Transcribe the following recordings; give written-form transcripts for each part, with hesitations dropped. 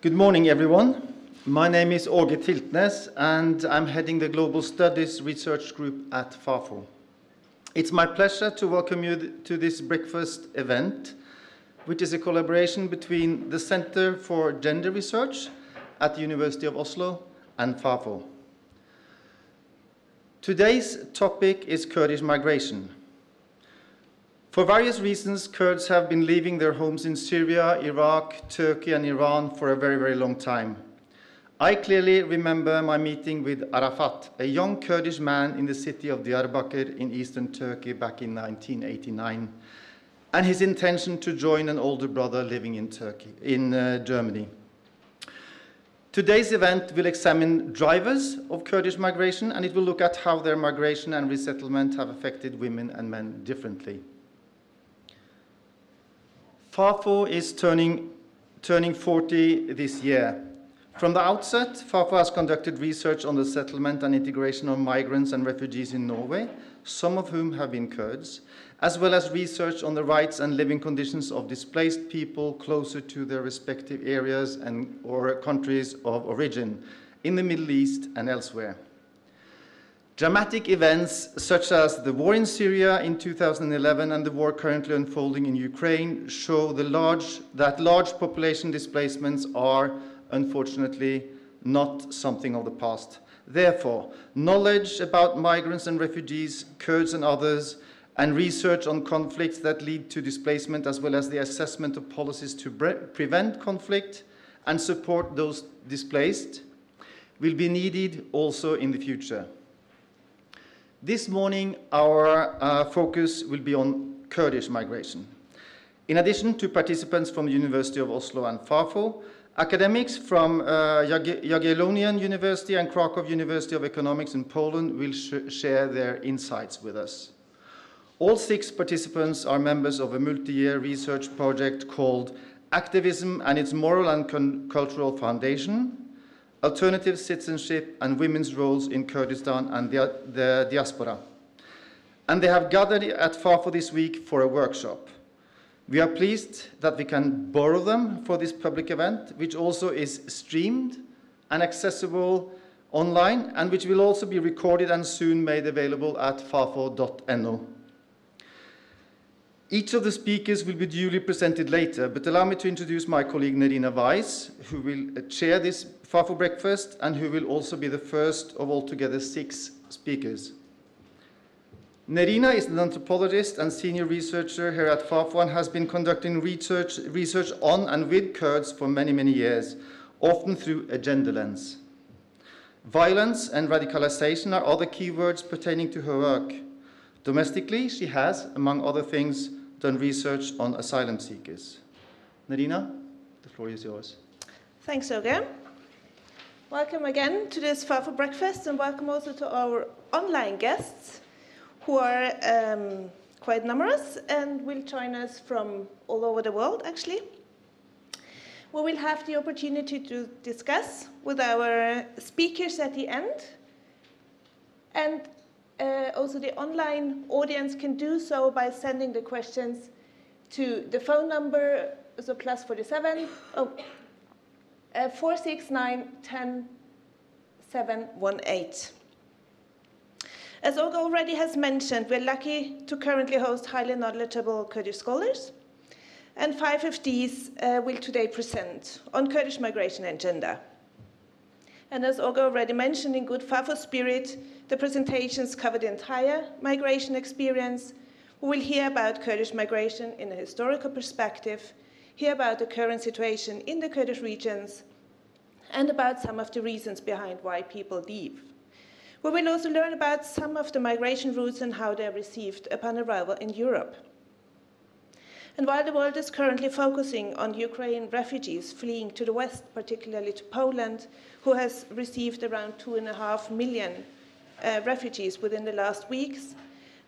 Good morning, everyone. My name is Åge Tiltnes, and I'm heading the Global Studies Research Group at FAFO. It's my pleasure to welcome you to this breakfast event, which is a collaboration between the Center for Gender Research at the University of Oslo and FAFO. Today's topic is Kurdish migration. For various reasons, Kurds have been leaving their homes in Syria, Iraq, Turkey, and Iran for a very, very long time. I clearly remember my meeting with Arafat, a young Kurdish man in the city of Diyarbakir in eastern Turkey back in 1989, and his intention to join an older brother living in Germany. Today's event will examine drivers of Kurdish migration, and it will look at how their migration and resettlement have affected women and men differently. FAFO is turning 40 this year. From the outset, FAFO has conducted research on the settlement and integration of migrants and refugees in Norway, some of whom have been Kurds, as well as research on the rights and living conditions of displaced people closer to their respective areas or countries of origin in the Middle East and elsewhere. Dramatic events such as the war in Syria in 2011 and the war currently unfolding in Ukraine show that large population displacements are, unfortunately, not something of the past. Therefore, knowledge about migrants and refugees, Kurds and others, and research on conflicts that lead to displacement, as well as the assessment of policies to prevent conflict and support those displaced, will be needed also in the future. This morning, our focus will be on Kurdish migration. In addition to participants from the University of Oslo and FAFO, academics from Jagiellonian University and Krakow University of Economics in Poland will share their insights with us. All 6 participants are members of a multi-year research project called Activism and its Moral and Cultural Foundation, Alternative Citizenship and Women's Roles in Kurdistan and the Diaspora. And they have gathered at FAFO this week for a workshop. We are pleased that we can borrow them for this public event, which also is streamed and accessible online, and which will also be recorded and soon made available at fafo.no. Each of the speakers will be duly presented later, but allow me to introduce my colleague Nerina Weiss, who will chair this FAFO breakfast and who will also be the first of altogether 6 speakers. Nerina is an anthropologist and senior researcher here at FAFO and has been conducting research on and with Kurds for many, many years, often through a gender lens. Violence and radicalization are other keywords pertaining to her work. Domestically, she has, among other things, done research on asylum seekers. Nerina, the floor is yours. Thanks, Åge. Welcome again to this FAFO breakfast, and welcome also to our online guests, who are quite numerous and will join us from all over the world, actually. We will have the opportunity to discuss with our speakers at the end, and also the online audience can do so by sending the questions to the phone number, so +47 469 10 718. As Åge already has mentioned, we're lucky to currently host highly knowledgeable Kurdish scholars, and 5 of these will today present on Kurdish migration and gender. And as Åge already mentioned, in good FAFO spirit, the presentations cover the entire migration experience. We will hear about Kurdish migration in a historical perspective, hear about the current situation in the Kurdish regions, and about some of the reasons behind why people leave. We will also learn about some of the migration routes and how they are received upon arrival in Europe. And while the world is currently focusing on Ukraine refugees fleeing to the west, particularly to Poland, who has received around 2.5 million refugees within the last weeks,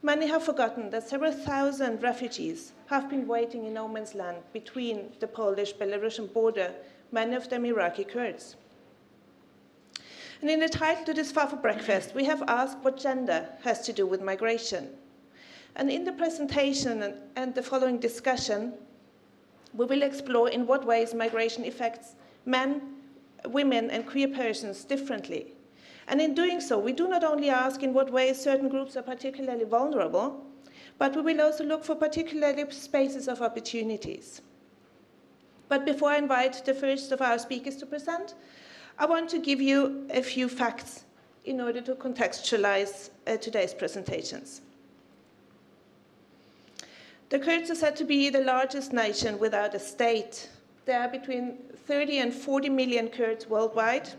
many have forgotten that several thousand refugees have been waiting in no man's land between the Polish-Belarusian border, many of them Iraqi Kurds. And in the title to this FAFO breakfast, we have asked what gender has to do with migration. And in the presentation and the following discussion, we will explore in what ways migration affects men, women, and queer persons differently. And in doing so, we do not only ask in what ways certain groups are particularly vulnerable, but we will also look for particularly spaces of opportunities. But before I invite the first of our speakers to present, I want to give you a few facts in order to contextualize today's presentations. The Kurds are said to be the largest nation without a state. There are between 30 and 40 million Kurds worldwide,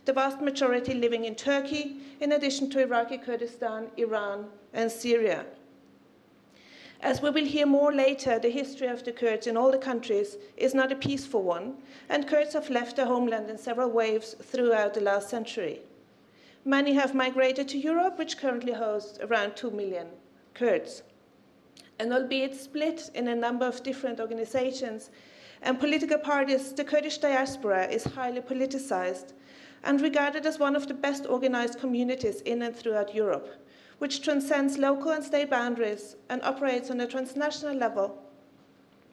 the vast majority living in Turkey, in addition to Iraqi Kurdistan, Iran, and Syria. As we will hear more later, the history of the Kurds in all the countries is not a peaceful one, and Kurds have left their homeland in several waves throughout the last century. Many have migrated to Europe, which currently hosts around 2 million Kurds. And albeit split in a number of different organizations and political parties, the Kurdish diaspora is highly politicized and regarded as one of the best organized communities in and throughout Europe, which transcends local and state boundaries and operates on a transnational level.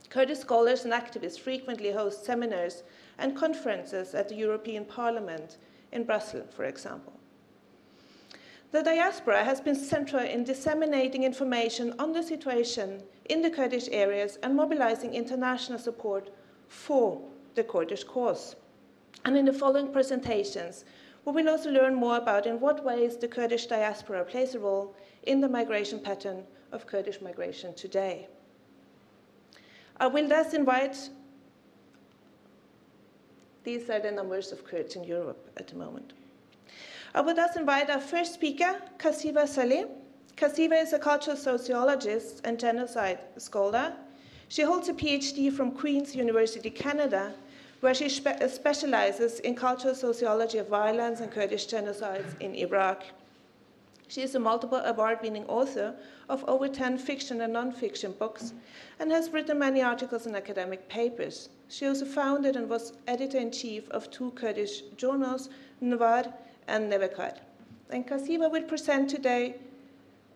Kurdish scholars and activists frequently host seminars and conferences at the European Parliament in Brussels, for example. The diaspora has been central in disseminating information on the situation in the Kurdish areas and mobilizing international support for the Kurdish cause. And in the following presentations, we will also learn more about in what ways the Kurdish diaspora plays a role in the migration pattern of Kurdish migration today. I will thus invite, these are the numbers of Kurds in Europe at the moment. I would thus invite our first speaker, Kasiva Saleh. Kasiva is a cultural sociologist and genocide scholar. She holds a PhD from Queen's University, Canada, where she specializes in cultural sociology of violence and Kurdish genocides in Iraq. She is a multiple award-winning author of over 10 fiction and non-fiction books and has written many articles and academic papers. She also founded and was editor-in-chief of 2 Kurdish journals, Nvar and Nevekar. And Kasiva will present today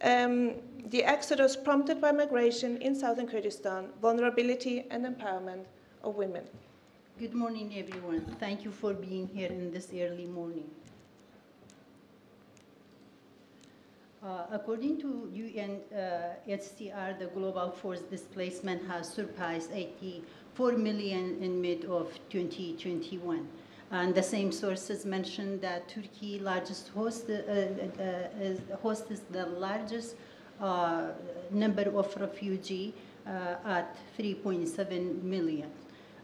the exodus prompted by migration in southern Kurdistan, vulnerability and empowerment of women. Good morning, everyone. Thank you for being here in this early morning. According to UNHCR, the global forced displacement has surpassed 84 million in mid of 2021. And the same sources mentioned that Turkey hosts the largest number of refugees at 3.7 million.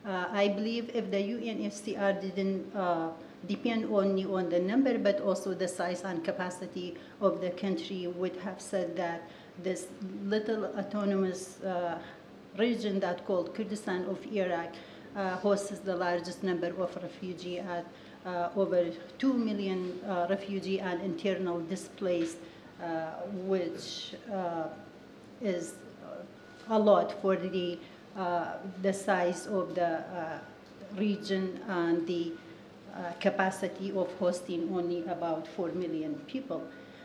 I believe if the UNHCR didn't depend only on the number, but also the size and capacity of the country, would have said that this little autonomous region that called Kurdistan of Iraq hosts the largest number of refugees at over 2 million refugees and internal displaced, which is a lot for the size of the region and the capacity of hosting only about 4 million people.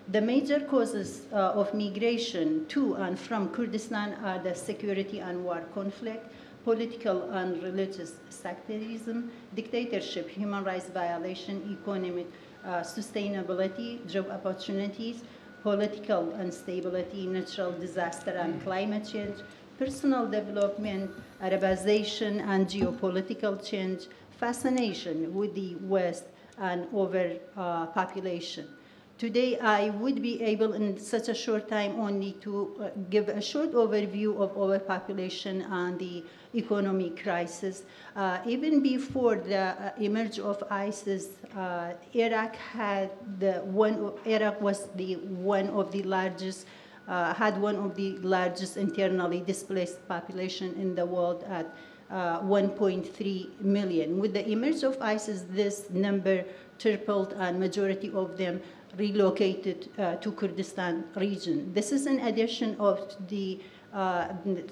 The major causes of migration to and from Kurdistan are the security and war conflict, political and religious sectarianism, dictatorship, human rights violation, economic sustainability, job opportunities, political instability, natural disaster and climate change, personal development, Arabization and geopolitical change, fascination with the West, and overpopulation. Today, I would be able in such a short time only to give a short overview of overpopulation and the economic crisis. Even before the emerge of ISIS, Iraq was one of the largest internally displaced population in the world at 1.3 million. With the emerge of ISIS, this number tripled and majority of them relocated to Kurdistan region. This is in addition of the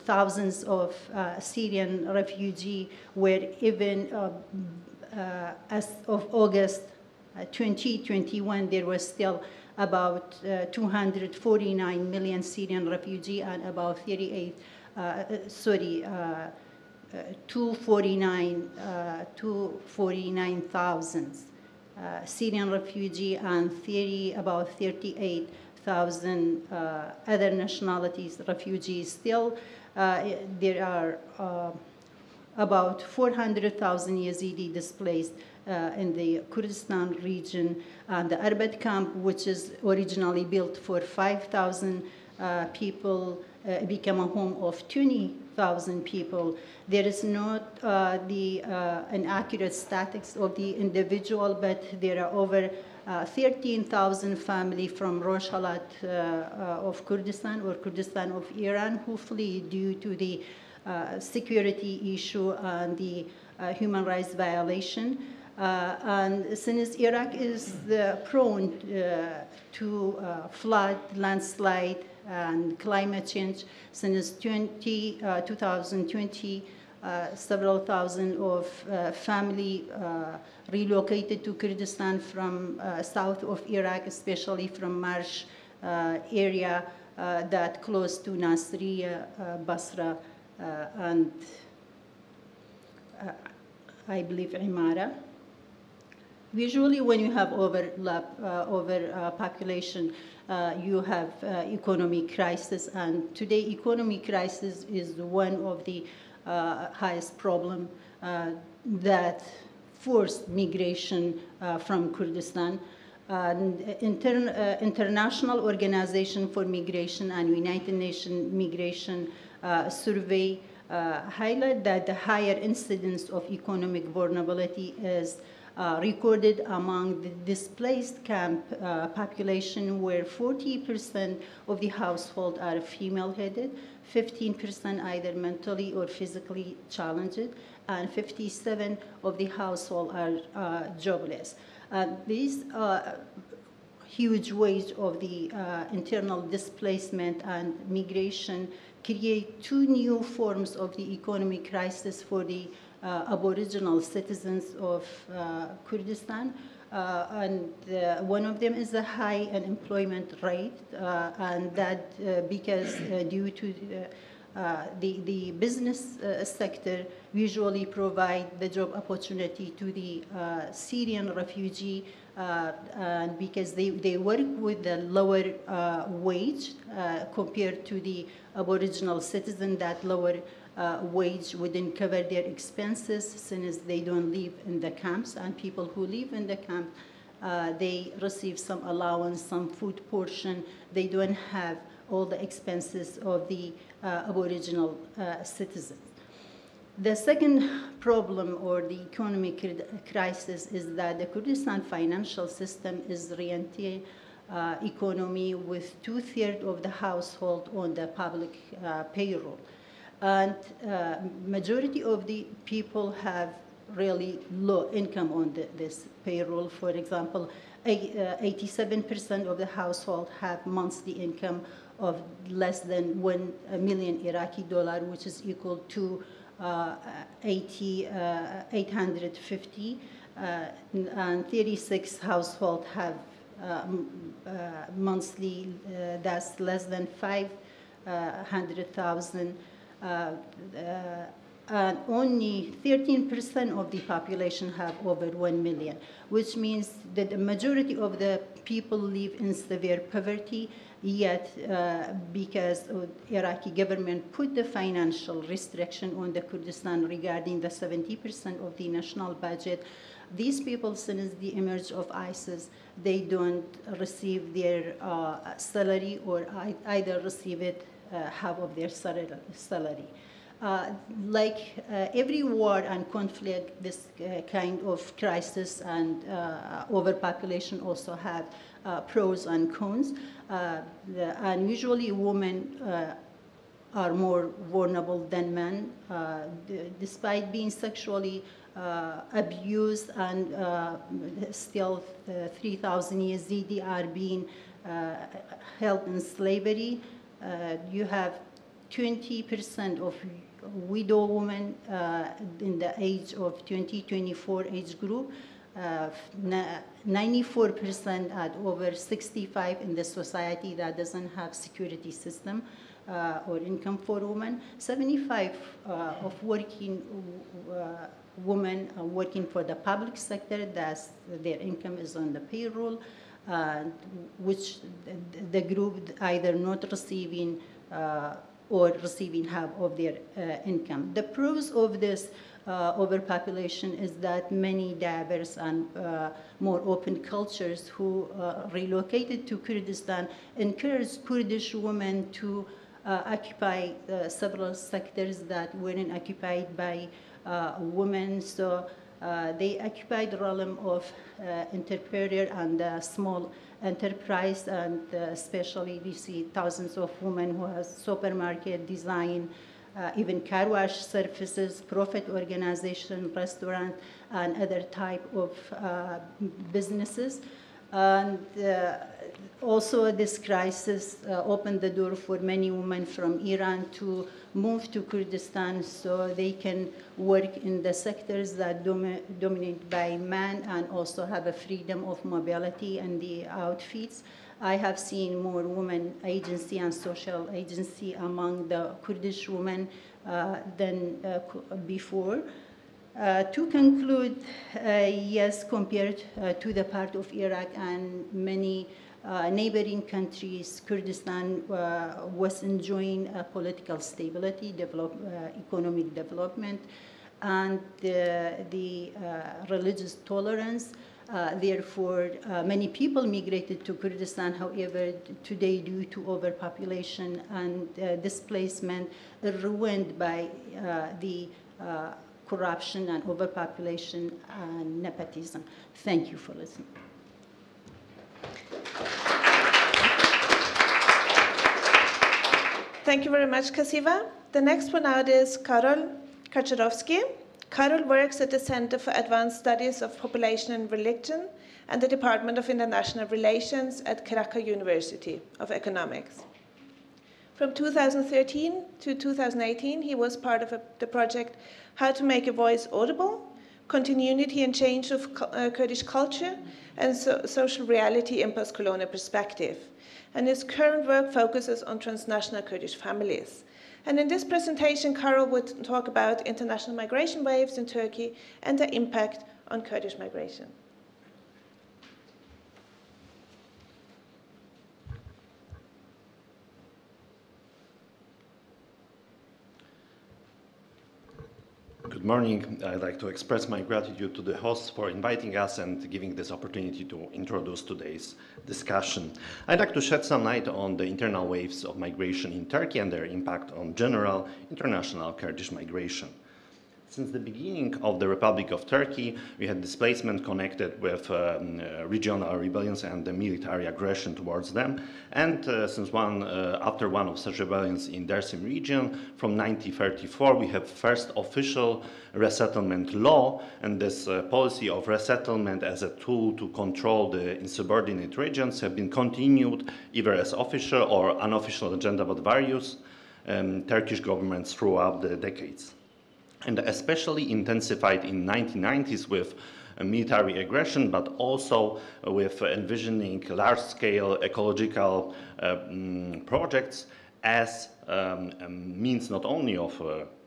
thousands of Syrian refugees, where even as of August 2021, there was still about 249 million Syrian refugees and about 249,000 Syrian refugee and about 38,000 other nationalities refugees. Still, there are about 400,000 Yazidi displaced in the Kurdistan region, and the Arbat camp, which is originally built for 5,000 people, became a home of 20,000 people. There is not an accurate statistics of the individual, but there are over 13,000 families from Rojhelat of Kurdistan or Kurdistan of Iran who flee due to the security issue and the human rights violation. And since Iraq is prone to flood, landslide, and climate change, since 2020, several thousand of family relocated to Kurdistan from south of Iraq, especially from Marsh area that close to Nasiriyah, Basra, and I believe Imara. Usually when you have overpopulation, you have economic crisis, and today economic crisis is one of the highest problem that forced migration from Kurdistan. And International Organization for Migration and United Nations Migration Survey highlight that the higher incidence of economic vulnerability is recorded among the displaced camp population, where 40% of the household are female-headed, 15% either mentally or physically challenged, and 57% of the household are jobless. These huge wave of the internal displacement and migration create two new forms of the economic crisis for the Aboriginal citizens of Kurdistan. And one of them is the high unemployment rate, and that because due to the business sector usually provide the job opportunity to the Syrian refugee, and because they work with the lower wage compared to the Aboriginal citizen, that lower wage wouldn't cover their expenses since they don't live in the camps, and people who live in the camp, they receive some allowance, some food portion. They don't have all the expenses of the Aboriginal citizens. The second problem or the economic crisis is that the Kurdistan financial system is rentier economy with 2/3 of the household on the public payroll. And majority of the people have really low income on this payroll. For example, 87% of the household have monthly income of less than $1 million Iraqi dollar, which is equal to 850, and 36 households have monthly that's less than 500,000. And only 13% of the population have over 1 million, which means that the majority of the people live in severe poverty, yet because the Iraqi government put the financial restriction on the Kurdistan regarding the 70% of the national budget, these people, since the emerge of ISIS, they don't receive their salary, or either receive it half of their salary. Like every war and conflict, this kind of crisis and overpopulation also have pros and cons. And usually women are more vulnerable than men, despite being sexually abused, and still 3,000 Yazidi are being held in slavery. You have 20% of widow women in the age of 20-24 age group, 94% at over 65 in the society that doesn't have security system or income for women. 75 of working women are working for the public sector, that's their income is on the payroll, which the group either not receiving or receiving half of their income. The pros of this overpopulation is that many diverse and more open cultures who relocated to Kurdistan encouraged Kurdish women to occupy several sectors that weren't occupied by women. So they occupied the realm of entrepreneur and small enterprise, and especially we see thousands of women who have supermarket, design, even car wash services, profit organization, restaurant, and other type of businesses. And also this crisis opened the door for many women from Iran to move to Kurdistan so they can work in the sectors that dominated by men and also have a freedom of mobility and the outfits. I have seen more women agency and social agency among the Kurdish women than before. To conclude, yes, compared to the part of Iraq and many neighboring countries, Kurdistan was enjoying political stability, economic development, and the religious tolerance. Therefore, many people migrated to Kurdistan. However, today, due to overpopulation and displacement, ruined by the corruption and overpopulation and nepotism. Thank you for listening. Thank you very much, Kasiva. The next one out is Karol Kaczorowski. Karol works at the Center for Advanced Studies of Population and Religion and the Department of International Relations at Krakow University of Economics. From 2013 to 2018, he was part of the project How to Make a Voice Audible, Continuity and Change of Kurdish Culture and Social Reality in Post-Colonial Perspective. And his current work focuses on transnational Kurdish families. And in this presentation, Karol would talk about international migration waves in Turkey and their impact on Kurdish migration. Good morning. I'd like to express my gratitude to the hosts for inviting us and giving this opportunity to introduce today's discussion. I'd like to shed some light on the internal waves of migration in Turkey and their impact on general international Kurdish migration. Since the beginning of the Republic of Turkey, we had displacement connected with regional rebellions and the military aggression towards them. And after one of such rebellions in Dersim region, from 1934, we have first official resettlement law, and this policy of resettlement as a tool to control the insubordinate regions have been continued either as official or unofficial agenda by various Turkish governments throughout the decades. And especially intensified in 1990s with military aggression, but also with envisioning large-scale ecological projects as means not only of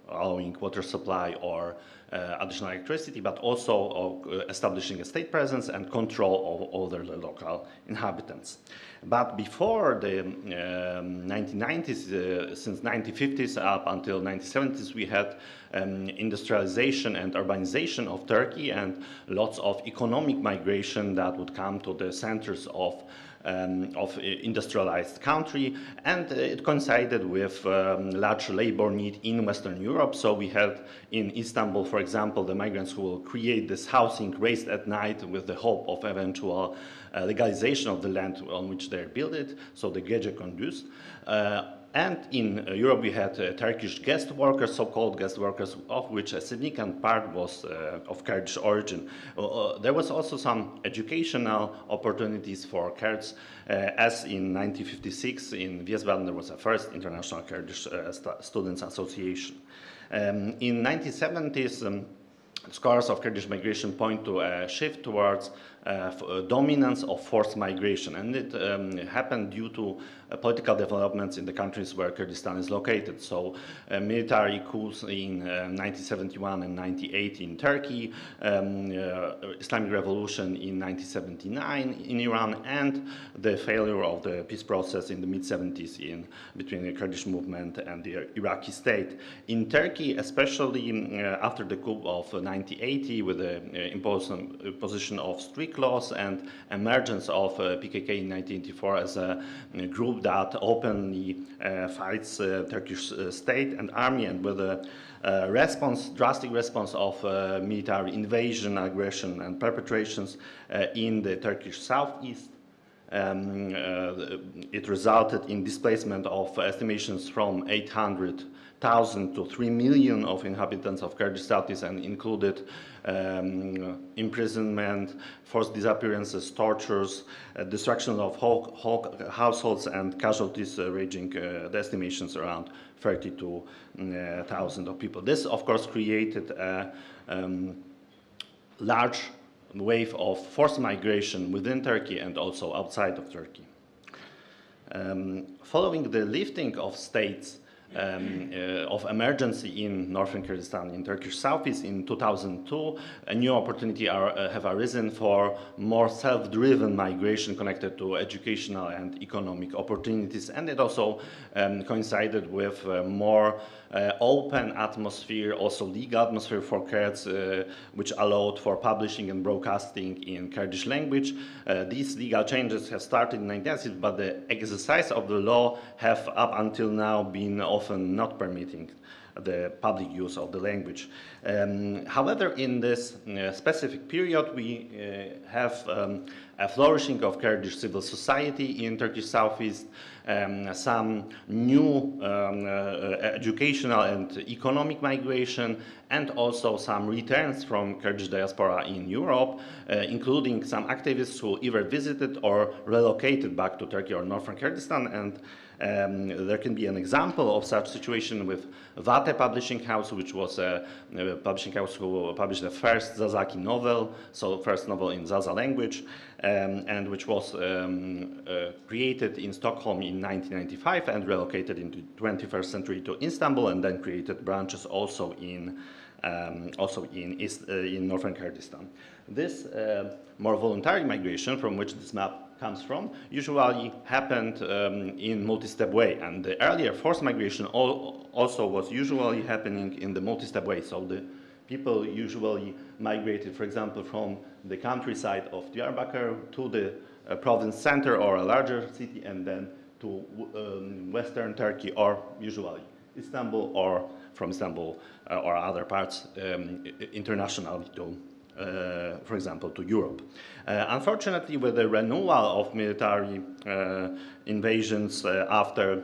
allowing water supply or additional electricity, but also of establishing a state presence and control of other local inhabitants. But before the 1990s, since 1950s up until 1970s, we had industrialization and urbanization of Turkey and lots of economic migration that would come to the centers of industrialized country, and it coincided with large labor need in Western Europe. So we had in Istanbul, for example, the migrants who will create this housing raised at night with the hope of eventual legalization of the land on which they built it, so the gece conduced. And in Europe, we had Turkish guest workers, so-called guest workers, of which a significant part was of Kurdish origin. There was also some educational opportunities for Kurds, as in 1956 in Wiesbaden there was a first international Kurdish students association. In 1970s, scholars of Kurdish migration point to a shift towards dominance of forced migration, and it happened due to political developments in the countries where Kurdistan is located. So military coups in 1971 and 1998 in Turkey, Islamic Revolution in 1979 in Iran, and the failure of the peace process in the mid-70s between the Kurdish movement and the Iraqi state. In Turkey, especially after the coup of 1980, with the imposition of strict laws and emergence of PKK in 1984 as a group that openly fights Turkish state and army, and with a drastic response of military invasion, aggression, and perpetrations in the Turkish southeast. It resulted in displacement of estimations from 800,000 to 3 million of inhabitants of Kurdish southeast, and included imprisonment, forced disappearances, tortures, destruction of whole households, and casualties ranging the estimations around 32,000 of people. This, of course, created a large wave of forced migration within Turkey and also outside of Turkey. Following the lifting of states of emergency in northern Kurdistan, in Turkish southeast in 2002, a new opportunity have arisen for more self-driven migration connected to educational and economic opportunities, and it also coincided with more open atmosphere, also legal atmosphere for Kurds, which allowed for publishing and broadcasting in Kurdish language. These legal changes have started in 1990s, but the exercise of the law have up until now been often not permitting the public use of the language. However, in this specific period, we have a flourishing of Kurdish civil society in Turkish southeast, some new educational and economic migration, and also some returns from Kurdish diaspora in Europe, including some activists who either visited or relocated back to Turkey or northern Kurdistan. And there can be an example of such situation with Vate Publishing House, which was a publishing house who published the first Zazaki novel, so first novel in Zaza language, and which was created in Stockholm in 1995 and relocated in the 21st century to Istanbul, and then created branches also in northern Kurdistan. This more voluntary migration, from which this map comes from, usually happened in multi-step way, and the earlier forced migration also was usually happening in the multi-step way. So the people usually migrated, for example, from the countryside of Diyarbakir to the province center or a larger city, and then to western Turkey, or usually Istanbul, or from Istanbul or other parts internationally to, for example, to Europe. Unfortunately, with the renewal of military invasions after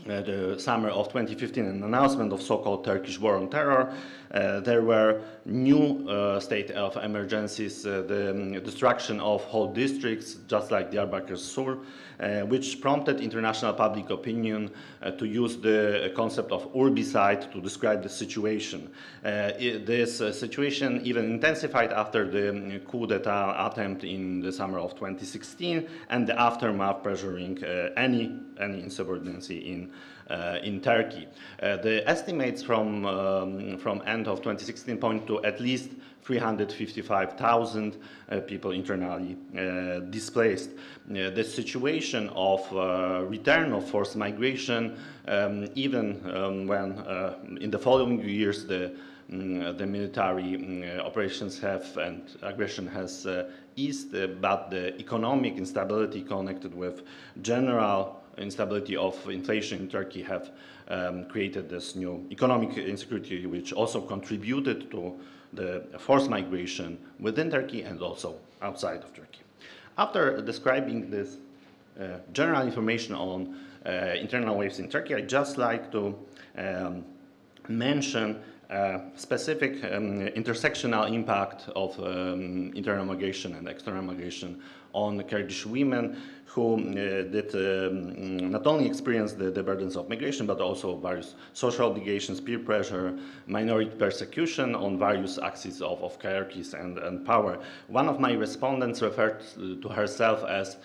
the summer of 2015 and announcement of so-called Turkish war on terror, there were new state of emergencies, the destruction of whole districts, just like Diyarbakir Sur, which prompted international public opinion to use the concept of urbicide to describe the situation. This situation even intensified after the coup d'etat attempt in the summer of 2016 and the aftermath pressuring any insubordinancy in Turkey. The estimates from end of 2016 point to at least 355,000 people internally displaced. The situation of return of forced migration, even when in the following years the military operations have and aggression has eased, but the economic instability connected with general instability of inflation in Turkey have created this new economic insecurity, which also contributed to the forced migration within Turkey and also outside of Turkey. After describing this general information on internal waves in Turkey, I'd just like to mention specific intersectional impact of internal migration and external migration on Kurdish women who did not only experience the burdens of migration, but also various social obligations, peer pressure, minority persecution on various axes of hierarchies and power. One of my respondents referred to herself as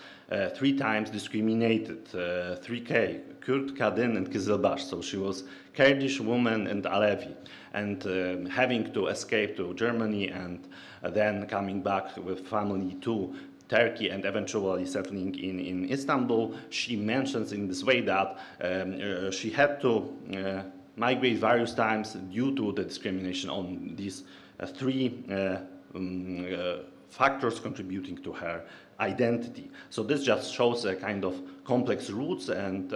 3 times discriminated, 3K, Kurd, Kadın, and Kızılbaş. So she was Kurdish woman and Alevi, and having to escape to Germany and then coming back with family to Turkey and eventually settling in Istanbul. She mentions in this way that she had to migrate various times due to the discrimination on these 3 factors contributing to her identity. So this just shows a kind of complex roots and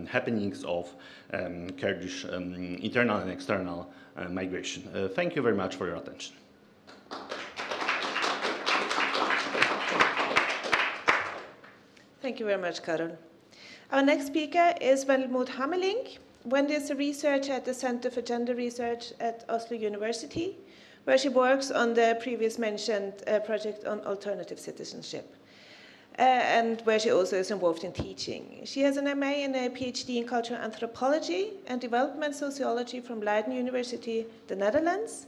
happenings of Kurdish internal and external migration. Thank you very much for your attention. Thank you very much, Karol. Our next speaker is Wendelmoed Hammeling. Wendy is a researcher at the Center for Gender Research at Oslo University, where she works on the previous mentioned project on alternative citizenship, and where she also is involved in teaching. She has an MA and a PhD in cultural anthropology and development sociology from Leiden University, the Netherlands.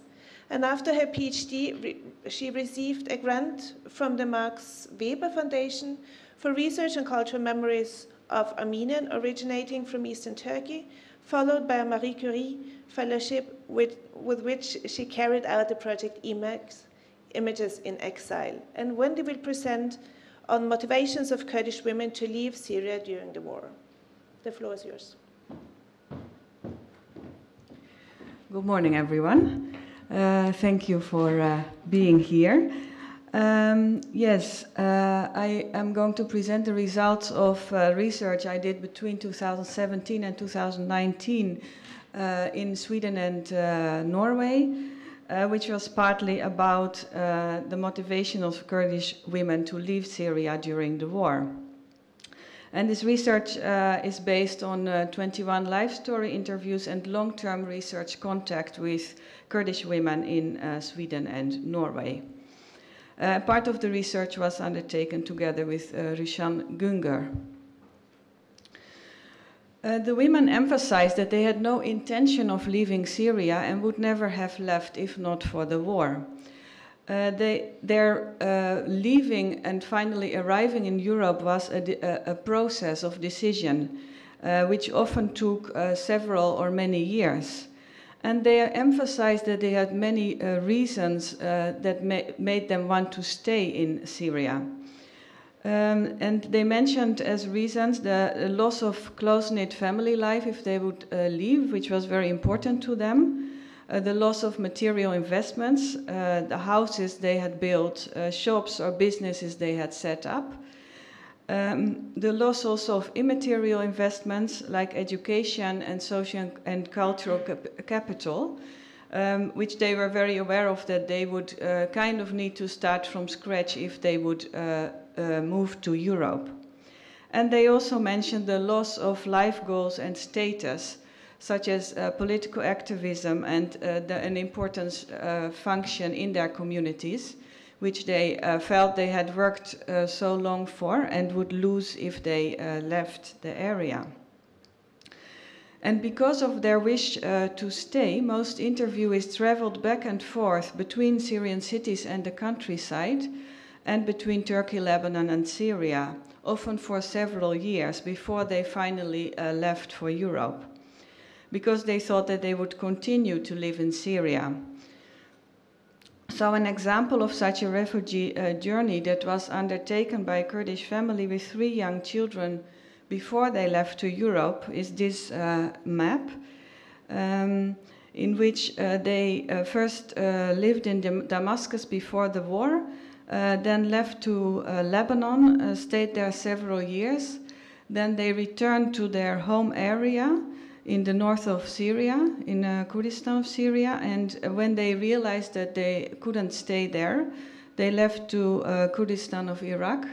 And after her PhD, she received a grant from the Max Weber Foundation for research on cultural memories of Armenian originating from Eastern Turkey, followed by a Marie Curie fellowship with which she carried out the project Images in Exile. And Wendy will present on motivations of Kurdish women to leave Syria during the war. The floor is yours. Good morning, everyone. Thank you for being here. I am going to present the results of research I did between 2017 and 2019 in Sweden and Norway, which was partly about the motivation of Kurdish women to leave Syria during the war. And this research is based on 21 life story interviews and long-term research contact with Kurdish women in Sweden and Norway. Part of the research was undertaken together with Rishan Günger. The women emphasized that they had no intention of leaving Syria and would never have left if not for the war. Their leaving and finally arriving in Europe was a process of decision, which often took several or many years. And they emphasized that they had many reasons that made them want to stay in Syria. And they mentioned as reasons the loss of close-knit family life if they would leave, which was very important to them, the loss of material investments, the houses they had built, shops or businesses they had set up, the loss also of immaterial investments like education and social and cultural capital, which they were very aware of that they would kind of need to start from scratch if they would move to Europe. And they also mentioned the loss of life goals and status, such as political activism and an important function in their communities, which they felt they had worked so long for and would lose if they left the area. And because of their wish to stay, most interviewees traveled back and forth between Syrian cities and the countryside, and between Turkey, Lebanon, and Syria, often for several years before they finally left for Europe, because they thought that they would continue to live in Syria. So an example of such a refugee journey that was undertaken by a Kurdish family with 3 young children before they left to Europe is this map, in which they first lived in Damascus before the war, then left to Lebanon, stayed there several years, then they returned to their home area in the north of Syria, in Kurdistan of Syria, and when they realized that they couldn't stay there, they left to Kurdistan of Iraq.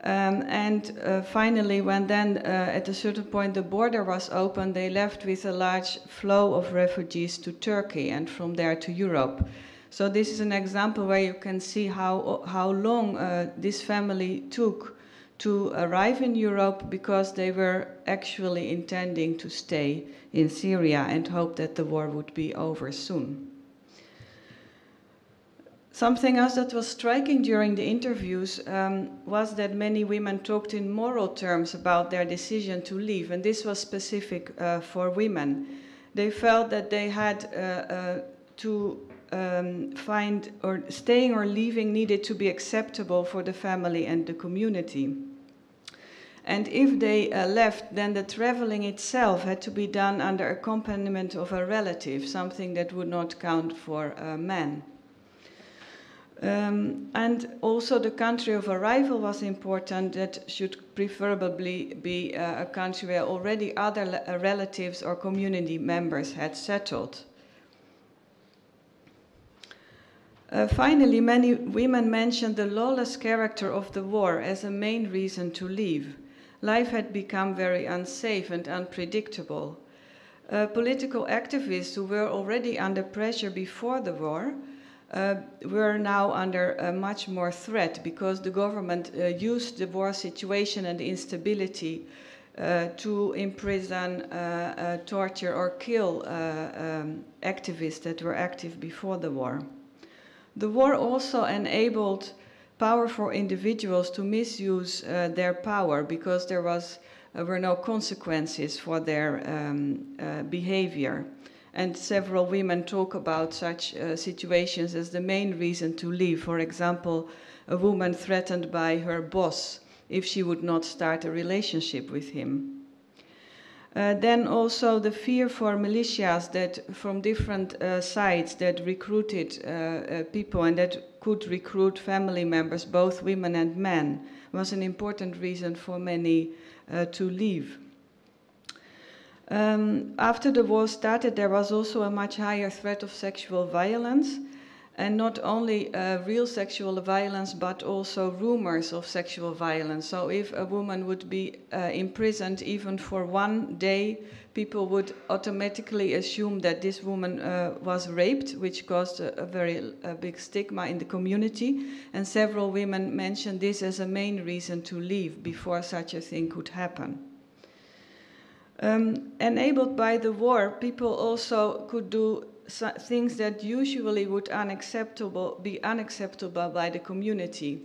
Finally, when then at a certain point the border was open, they left with a large flow of refugees to Turkey and from there to Europe. So this is an example where you can see how long this family took to arrive in Europe, because they were actually intending to stay in Syria and hope that the war would be over soon. Something else that was striking during the interviews was that many women talked in moral terms about their decision to leave, and this was specific for women. They felt that they had to find, or staying or leaving needed to be acceptable for the family and the community. And if they left, then the traveling itself had to be done under accompaniment of a relative, something that would not count for men. And also the country of arrival was important. That should preferably be a country where already other relatives or community members had settled. Finally, many women mentioned the lawless character of the war as a main reason to leave. Life had become very unsafe and unpredictable. Political activists who were already under pressure before the war were now under much more threat, because the government used the war situation and instability to imprison, torture or kill activists that were active before the war. The war also enabled powerful individuals to misuse their power, because there were no consequences for their behavior. And several women talk about such situations as the main reason to leave. For example, a woman threatened by her boss if she would not start a relationship with him. Then also the fear for militias that from different sides that recruited people and that could recruit family members, both women and men, was an important reason for many to leave. After the war started, there was also a much higher threat of sexual violence, and not only real sexual violence, but also rumors of sexual violence. So if a woman would be imprisoned even for one day, people would automatically assume that this woman was raped, which caused a very big stigma in the community. And several women mentioned this as a main reason to leave before such a thing could happen. Enabled by the war, people also could do things that usually would be unacceptable by the community.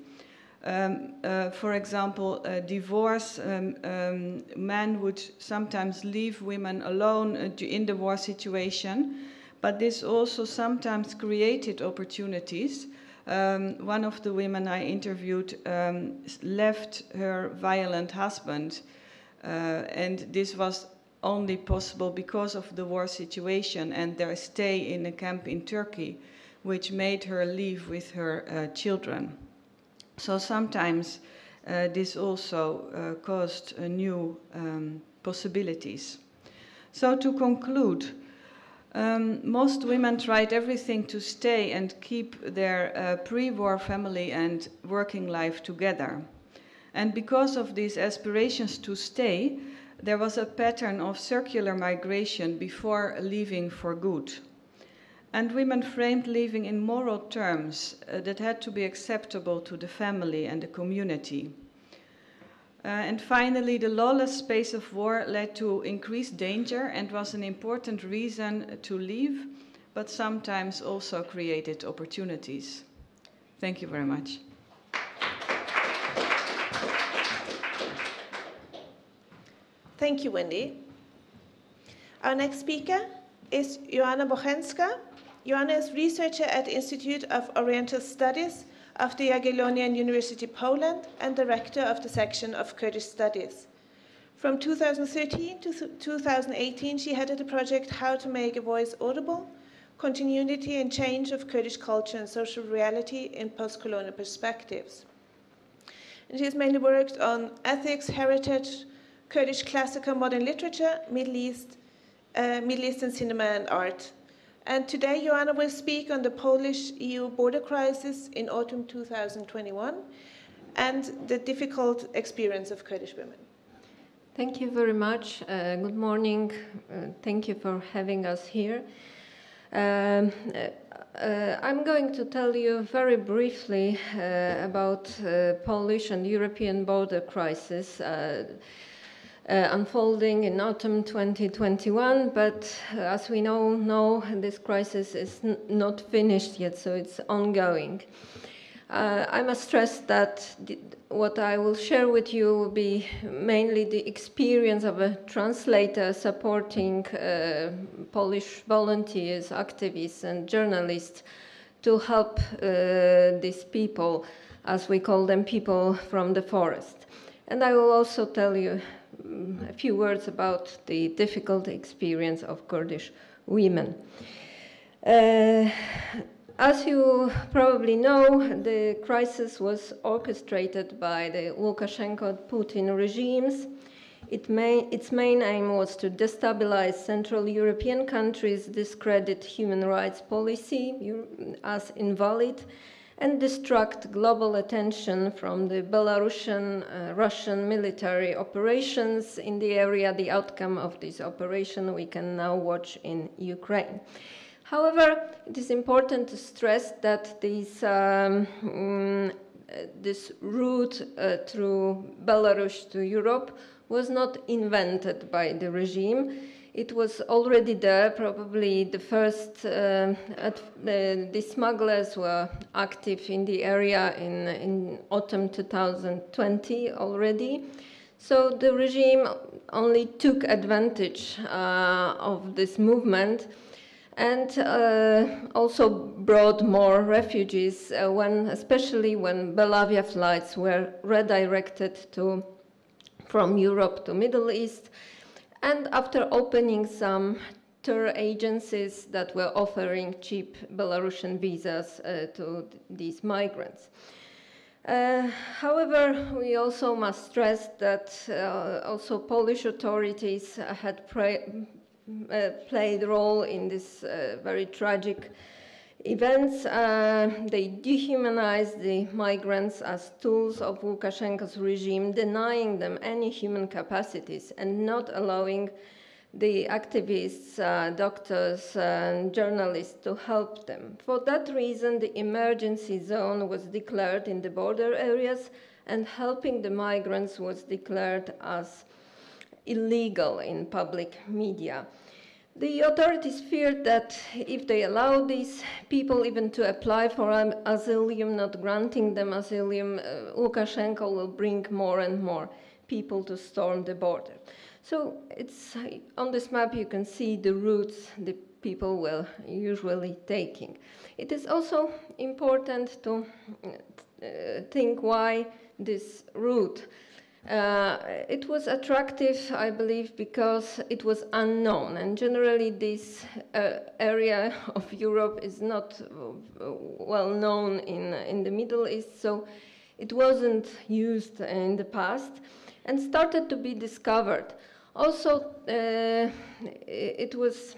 For example, divorce. Men would sometimes leave women alone in the war situation, but this also sometimes created opportunities. One of the women I interviewed left her violent husband, and this was only possible because of the war situation and their stay in a camp in Turkey, which made her leave with her children. So sometimes this also caused new possibilities. So to conclude, most women tried everything to stay and keep their pre-war family and working life together. And because of these aspirations to stay, there was a pattern of circular migration before leaving for good. And women framed leaving in moral terms that had to be acceptable to the family and the community. And finally, the lawless space of war led to increased danger and was an important reason to leave, but sometimes also created opportunities. Thank you very much. Thank you, Wendy. Our next speaker is Joanna Bohenska. Joanna is researcher at the Institute of Oriental Studies of the Jagiellonian University, Poland, and director of the section of Kurdish Studies. From 2013 to 2018, she headed the project How to Make a Voice Audible, Continuity and Change of Kurdish Culture and Social Reality in Post-Colonial Perspectives. And she has mainly worked on ethics, heritage, Kurdish classical modern literature, Middle Eastern cinema and art. And today, Joanna will speak on the Polish-EU border crisis in autumn 2021 and the difficult experience of Kurdish women. Thank you very much. Good morning. Thank you for having us here. I'm going to tell you very briefly about Polish and European border crisis unfolding in autumn 2021, but as we know, this crisis is not finished yet, so it's ongoing. I must stress that what I will share with you will be mainly the experience of a translator supporting Polish volunteers, activists, and journalists to help these people, as we call them, people from the forest. And I will also tell you a few words about the difficult experience of Kurdish women. As you probably know, the crisis was orchestrated by the Lukashenko and Putin regimes. Its main aim was to destabilize Central European countries, discredit human rights policy as invalid, and distract global attention from the Belarusian, Russian military operations in the area. The outcome of this operation we can now watch in Ukraine. However, it is important to stress that this route through Belarus to Europe was not invented by the regime. It was already there. Probably the first, the smugglers were active in the area in autumn 2020 already. So the regime only took advantage of this movement and also brought more refugees, especially when Belavia flights were redirected from Europe to Middle East, and after opening some tour agencies that were offering cheap Belarusian visas to these migrants. However, we also must stress that also Polish authorities had played a role in this very tragic events. They dehumanized the migrants as tools of Lukashenko's regime, denying them any human capacities and not allowing the activists, doctors, and journalists to help them. For that reason, the emergency zone was declared in the border areas, and helping the migrants was declared as illegal in public media. The authorities feared that if they allow these people even to apply for asylum, not granting them asylum, Lukashenko will bring more and more people to storm the border. So it's on this map you can see the routes the people were usually taking. It is also important to think why this route. It was attractive, I believe, because it was unknown, and generally this area of Europe is not well known in the Middle East, so it wasn't used in the past and started to be discovered. Also, it's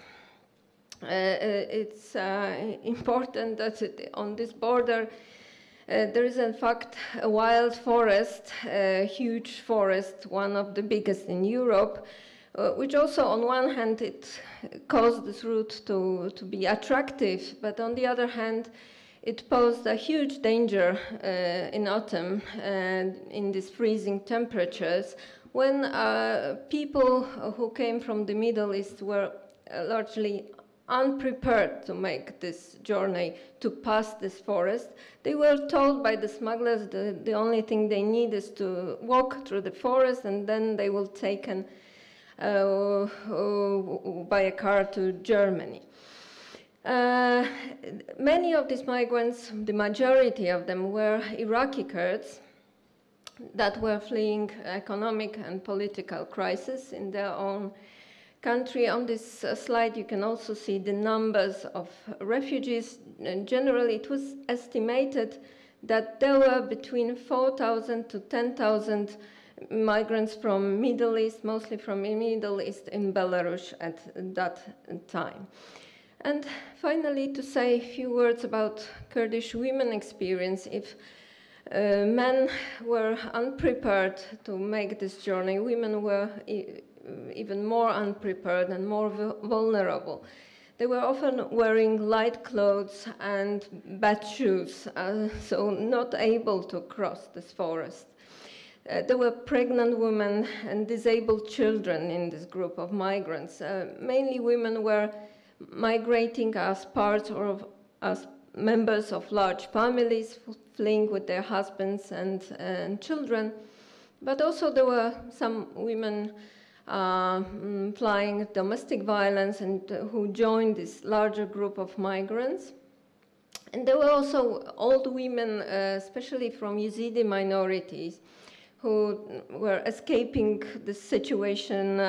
important that on this border there is in fact a wild forest, a huge forest, one of the biggest in Europe, which also on one hand it caused this route to be attractive, but on the other hand it posed a huge danger in autumn in these freezing temperatures when people who came from the Middle East were largely unprepared to make this journey to pass this forest. They were told by the smugglers that the only thing they need is to walk through the forest and then they will be taken by a car to Germany. Many of these migrants, the majority of them, were Iraqi Kurds that were fleeing economic and political crisis in their own country. On this slide you can also see the numbers of refugees. And generally it was estimated that there were between 4,000 to 10,000 migrants from Middle East, mostly from the Middle East, in Belarus at that time. And finally, to say a few words about Kurdish women experience. If men were unprepared to make this journey, women were even more unprepared and more vulnerable. They were often wearing light clothes and bad shoes, so not able to cross this forest. There were pregnant women and disabled children in this group of migrants. Mainly women were migrating as part of, as members of large families, fleeing with their husbands and children. But also there were some women flying domestic violence and who joined this larger group of migrants. And there were also old women, especially from Yazidi minorities, who were escaping the situation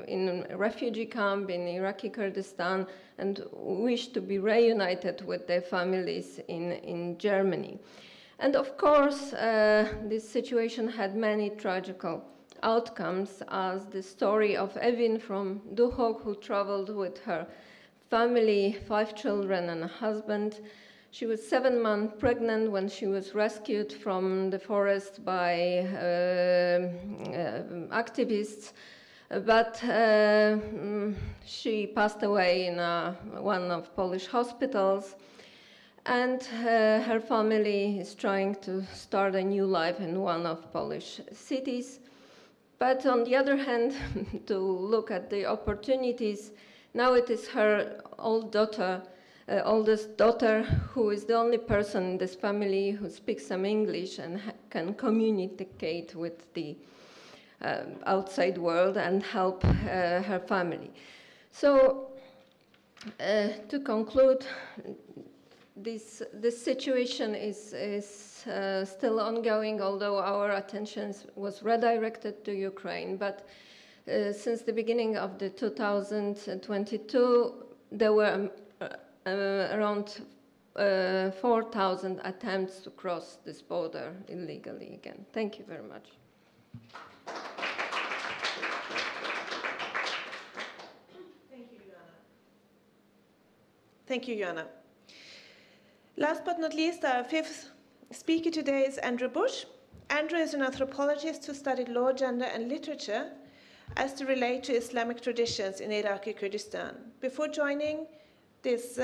in a refugee camp in Iraqi Kurdistan and wished to be reunited with their families in Germany. And of course, this situation had many tragical outcomes, as the story of Evin from Duhok, who traveled with her family, 5 children and a husband. She was 7 months pregnant when she was rescued from the forest by activists, but she passed away in one of Polish hospitals, and her family is trying to start a new life in one of Polish cities. But on the other hand, to look at the opportunities, now it is her oldest daughter, who is the only person in this family who speaks some English and can communicate with the outside world and help her family. So, to conclude, this situation is still ongoing, although our attention was redirected to Ukraine. But since the beginning of the 2022, there were around 4,000 attempts to cross this border illegally again. Thank you very much. Thank you, Joanna. Thank you, Joanna. Last but not least, our 5th speaker today is Andrew Bush. Andrew is an anthropologist who studied law, gender, and literature as they relate to Islamic traditions in Iraqi Kurdistan. Before joining this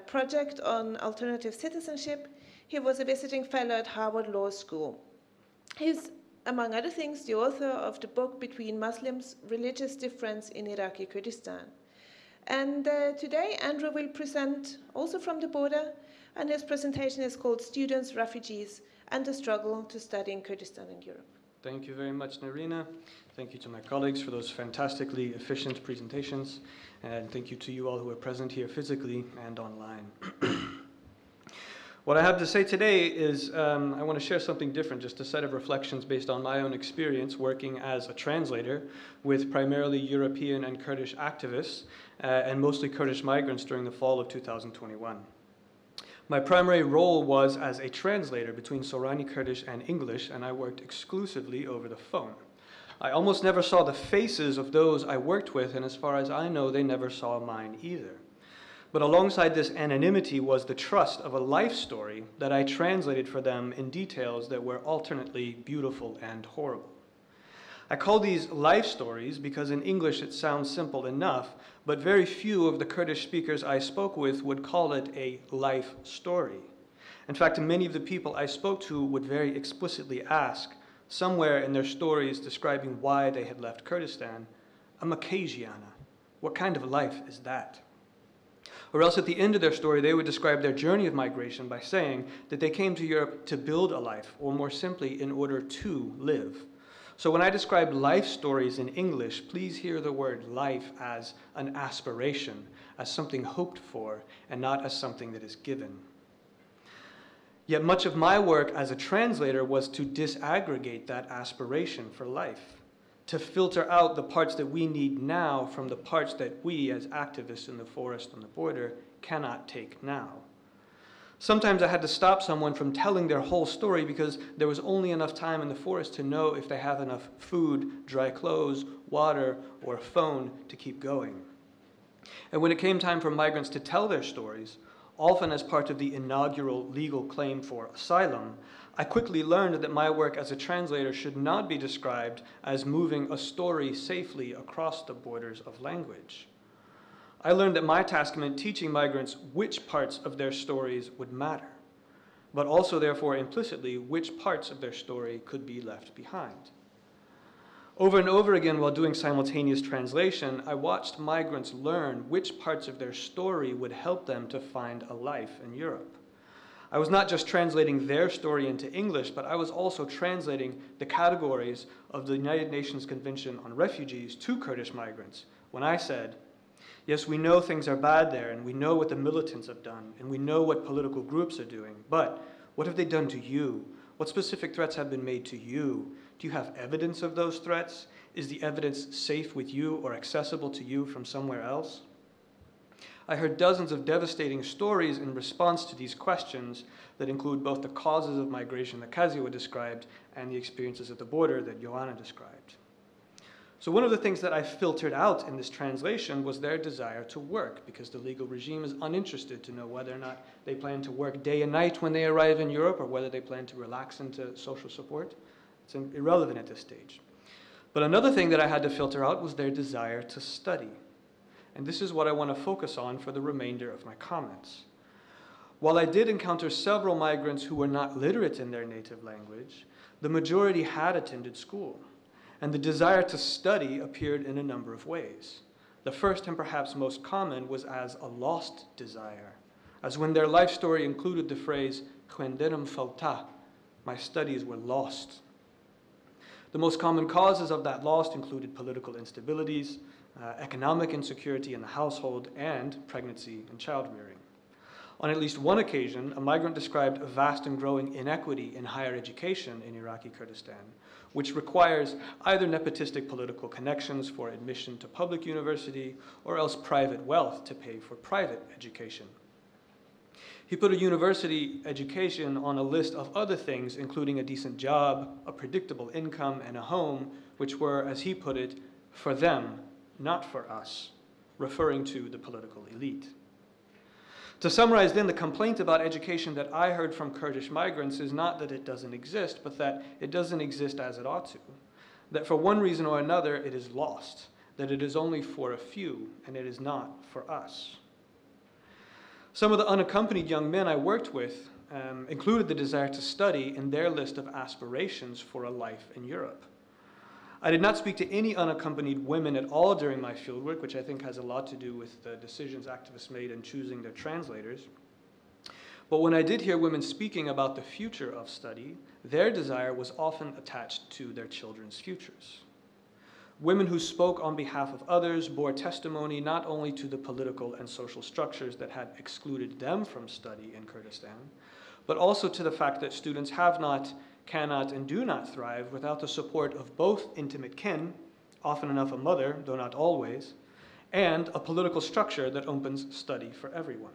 project on alternative citizenship, he was a visiting fellow at Harvard Law School. He's, among other things, the author of the book Between Muslims, Religious Difference in Iraqi Kurdistan. And today, Andrew will present also from the border, and his presentation is called Students, Refugees, and the Struggle to Study in Kurdistan and Europe. Thank you very much, Narina. Thank you to my colleagues for those fantastically efficient presentations. And thank you to you all who are present here physically and online. What I have to say today is I want to share something different, just a set of reflections based on my own experience working as a translator with primarily European and Kurdish activists and mostly Kurdish migrants during the fall of 2021. My primary role was as a translator between Sorani Kurdish and English, and I worked exclusively over the phone. I almost never saw the faces of those I worked with, and as far as I know, they never saw mine either. But alongside this anonymity was the trust of a life story that I translated for them in details that were alternately beautiful and horrible. I call these life stories because in English it sounds simple enough, but very few of the Kurdish speakers I spoke with would call it a life story. In fact, many of the people I spoke to would very explicitly ask, somewhere in their stories describing why they had left Kurdistan, "I'm a Kajana. What kind of life is that?" Or else at the end of their story, they would describe their journey of migration by saying that they came to Europe to build a life, or more simply, in order to live. So when I describe life stories in English, please hear the word life as an aspiration, as something hoped for, and not as something that is given. Yet much of my work as a translator was to disaggregate that aspiration for life, to filter out the parts that we need now from the parts that we, as activists in the forest on the border, cannot take now. Sometimes I had to stop someone from telling their whole story because there was only enough time in the forest to know if they have enough food, dry clothes, water, or a phone to keep going. And when it came time for migrants to tell their stories, often as part of the inaugural legal claim for asylum, I quickly learned that my work as a translator should not be described as moving a story safely across the borders of language. I learned that my task meant teaching migrants which parts of their stories would matter, but also, therefore, implicitly, which parts of their story could be left behind. Over and over again, while doing simultaneous translation, I watched migrants learn which parts of their story would help them to find a life in Europe. I was not just translating their story into English, but I was also translating the categories of the United Nations Convention on Refugees to Kurdish migrants when I said, yes, we know things are bad there, and we know what the militants have done, and we know what political groups are doing, but what have they done to you? What specific threats have been made to you? Do you have evidence of those threats? Is the evidence safe with you or accessible to you from somewhere else? I heard dozens of devastating stories in response to these questions that include both the causes of migration that Kaziwa described and the experiences at the border that Joanna described. So one of the things that I filtered out in this translation was their desire to work, because the legal regime is uninterested to know whether or not they plan to work day and night when they arrive in Europe or whether they plan to relax into social support. It's irrelevant at this stage. But another thing that I had to filter out was their desire to study. And this is what I want to focus on for the remainder of my comments. While I did encounter several migrants who were not literate in their native language, the majority had attended school. And the desire to study appeared in a number of ways. The first and perhaps most common was as a lost desire, as when their life story included the phrase, "Kwenderum falta," my studies were lost. The most common causes of that loss included political instabilities, economic insecurity in the household, and pregnancy and child-rearing. On at least one occasion, a migrant described a vast and growing inequity in higher education in Iraqi Kurdistan, which requires either nepotistic political connections for admission to public university or else private wealth to pay for private education. He put a university education on a list of other things, including a decent job, a predictable income, and a home, which were, as he put it, for them, not for us, referring to the political elite. To summarize then, the complaint about education that I heard from Kurdish migrants is not that it doesn't exist, but that it doesn't exist as it ought to. That for one reason or another, it is lost, that it is only for a few, and it is not for us. Some of the unaccompanied young men I worked with included the desire to study in their list of aspirations for a life in Europe. I did not speak to any unaccompanied women at all during my fieldwork, which I think has a lot to do with the decisions activists made in choosing their translators. But when I did hear women speaking about the future of study, their desire was often attached to their children's futures. Women who spoke on behalf of others bore testimony not only to the political and social structures that had excluded them from study in Kurdistan, but also to the fact that students have not, cannot, and do not thrive without the support of both intimate kin, often enough a mother, though not always, and a political structure that opens study for everyone.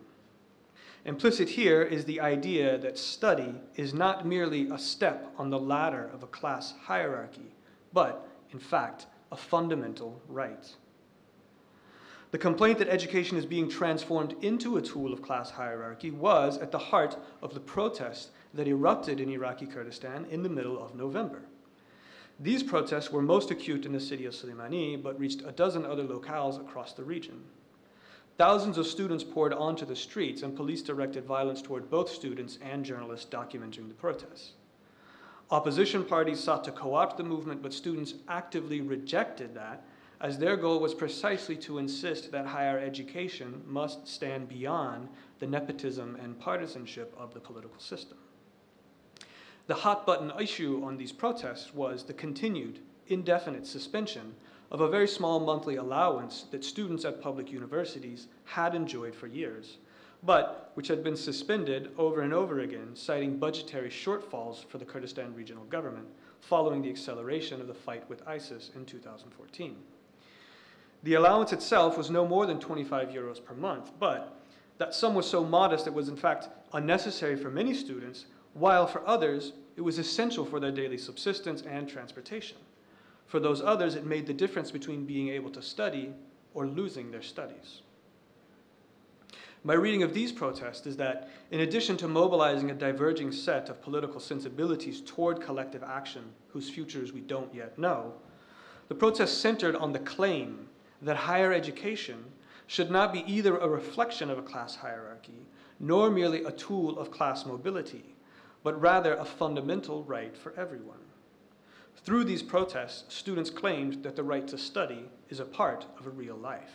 Implicit here is the idea that study is not merely a step on the ladder of a class hierarchy, but, in fact, a fundamental right. The complaint that education is being transformed into a tool of class hierarchy was at the heart of the protests that erupted in Iraqi Kurdistan in the middle of November. These protests were most acute in the city of Soleimani, but reached a dozen other locales across the region. Thousands of students poured onto the streets, and police directed violence toward both students and journalists documenting the protests. Opposition parties sought to co-opt the movement, but students actively rejected that, as their goal was precisely to insist that higher education must stand beyond the nepotism and partisanship of the political system. The hot-button issue on these protests was the continued, indefinite suspension of a very small monthly allowance that students at public universities had enjoyed for years, but which had been suspended over and over again, citing budgetary shortfalls for the Kurdistan regional government following the acceleration of the fight with ISIS in 2014. The allowance itself was no more than 25 euros per month, but that sum was so modest it was in fact unnecessary for many students, while for others it was essential for their daily subsistence and transportation. For those others, it made the difference between being able to study or losing their studies. My reading of these protests is that, in addition to mobilizing a diverging set of political sensibilities toward collective action whose futures we don't yet know, the protests centered on the claim that higher education, should not be either a reflection of a class hierarchy, nor merely a tool of class mobility, but rather a fundamental right for everyone. Through these protests, students claimed that the right to study is a part of a real life.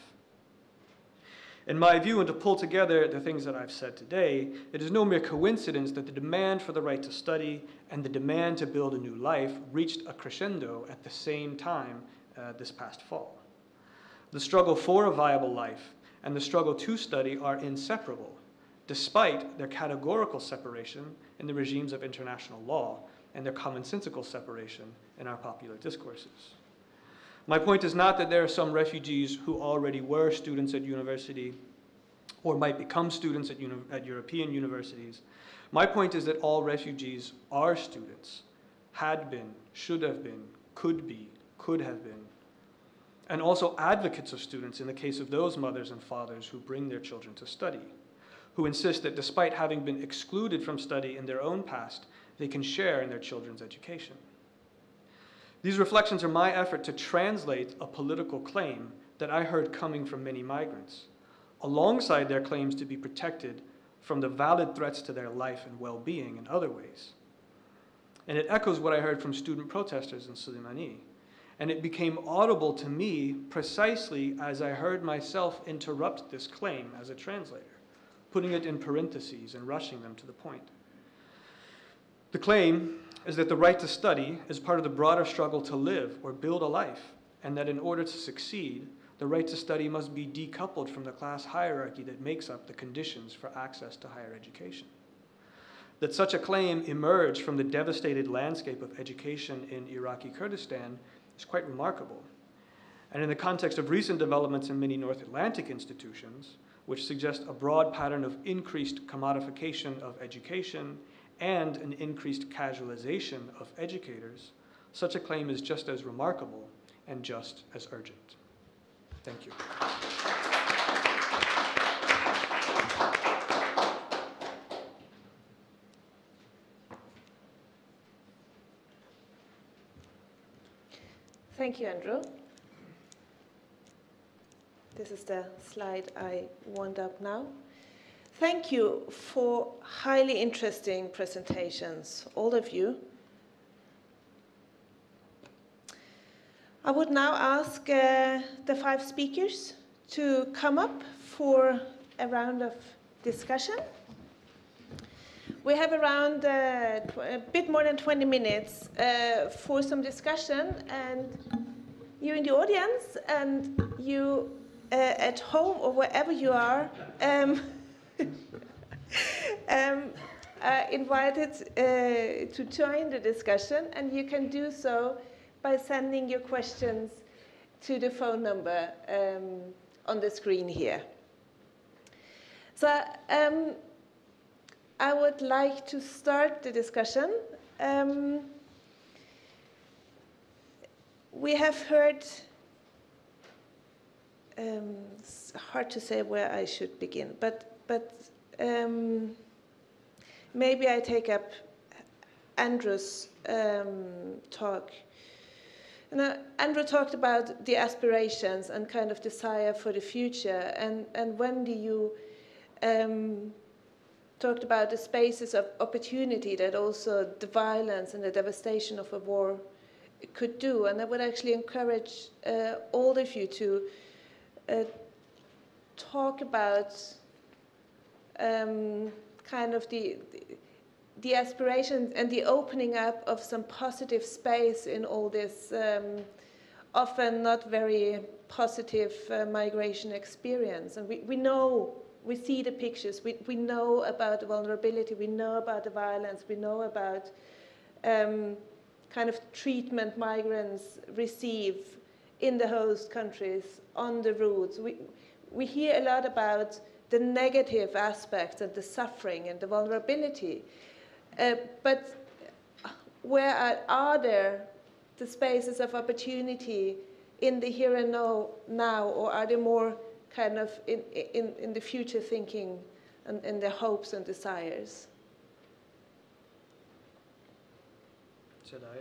In my view, and to pull together the things that I've said today, it is no mere coincidence that the demand for the right to study and the demand to build a new life reached a crescendo at the same time this past fall. The struggle for a viable life and the struggle to study are inseparable, despite their categorical separation in the regimes of international law and their commonsensical separation in our popular discourses. My point is not that there are some refugees who already were students at university or might become students at European universities. My point is that all refugees are students, had been, should have been, could be, could have been, and also advocates of students in the case of those mothers and fathers who bring their children to study, who insist that despite having been excluded from study in their own past, they can share in their children's education. These reflections are my effort to translate a political claim that I heard coming from many migrants, alongside their claims to be protected from the valid threats to their life and well-being in other ways. And it echoes what I heard from student protesters in Suleimani. And it became audible to me precisely as I heard myself interrupt this claim as a translator, putting it in parentheses and rushing them to the point. The claim is that the right to study is part of the broader struggle to live or build a life, and that in order to succeed, the right to study must be decoupled from the class hierarchy that makes up the conditions for access to higher education. That such a claim emerged from the devastated landscape of education in Iraqi Kurdistan is quite remarkable. And in the context of recent developments in many North Atlantic institutions, which suggest a broad pattern of increased commodification of education and an increased casualization of educators, such a claim is just as remarkable and just as urgent. Thank you. Thank you, Andrew. This is the slide I want up now. Thank you for highly interesting presentations, all of you. I would now ask the 5 speakers to come up for a round of discussion. We have around a bit more than 20 minutes for some discussion, and you in the audience and you at home or wherever you are invited to join the discussion, and you can do so by sending your questions to the phone number on the screen here. So I would like to start the discussion. We have heard, it's hard to say where I should begin, but maybe I take up Andrew's talk. Andrew talked about the aspirations and kind of desire for the future, and Wendy, you talked about the spaces of opportunity that also the violence and the devastation of a war could do. And I would actually encourage all of you to talk about kind of the aspiration and the opening up of some positive space in all this often not very positive migration experience. And we know, we see the pictures, we know about the vulnerability, we know about the violence, we know about kind of treatment migrants receive in the host countries, on the routes. We hear a lot about the negative aspects and the suffering and the vulnerability. But where are there the spaces of opportunity in the here and now, or are they more kind of in the future thinking and in their hopes and desires? Should I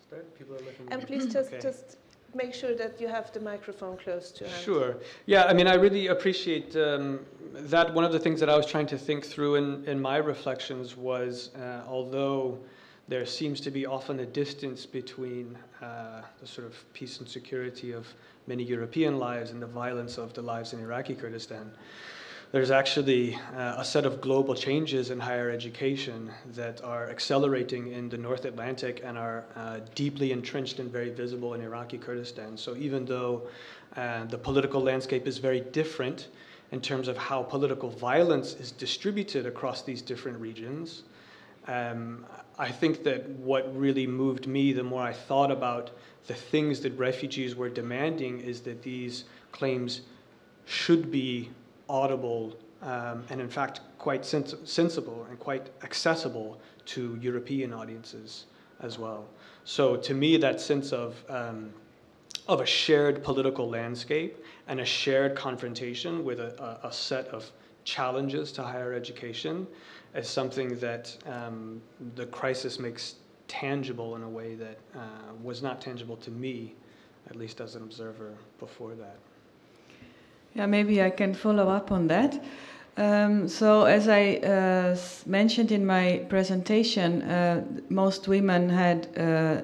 start? People are looking. And please just make sure that you have the microphone close to hand. Sure. Yeah, I mean, I really appreciate that. One of the things that I was trying to think through in my reflections was, although there seems to be often a distance between the sort of peace and security of many European lives and the violence of the lives in Iraqi Kurdistan, there's actually a set of global changes in higher education that are accelerating in the North Atlantic and are deeply entrenched and very visible in Iraqi Kurdistan. So even though the political landscape is very different in terms of how political violence is distributed across these different regions, I think that what really moved me the more I thought about the things that refugees were demanding is that these claims should be audible and in fact quite sensible and quite accessible to European audiences as well. So to me, that sense of a shared political landscape and a shared confrontation with a set of challenges to higher education is something that the crisis makes tangible in a way that was not tangible to me, at least as an observer before that. Yeah, maybe I can follow up on that. So as I mentioned in my presentation, most women had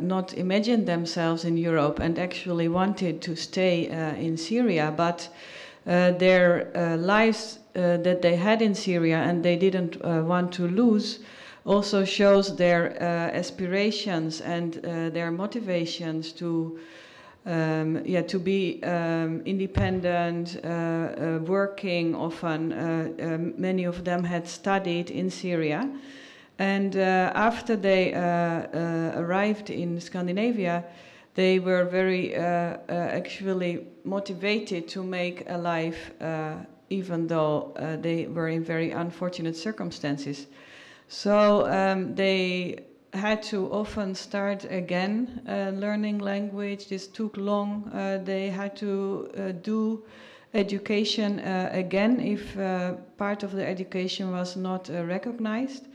not imagined themselves in Europe and actually wanted to stay in Syria, but their lives that they had in Syria and they didn't want to lose also shows their aspirations and their motivations to to be independent, working often. Many of them had studied in Syria. And after they arrived in Scandinavia, they were very actually motivated to make a life, even though they were in very unfortunate circumstances. So they had to often start again learning language. This took long. They had to do education again if part of the education was not recognized.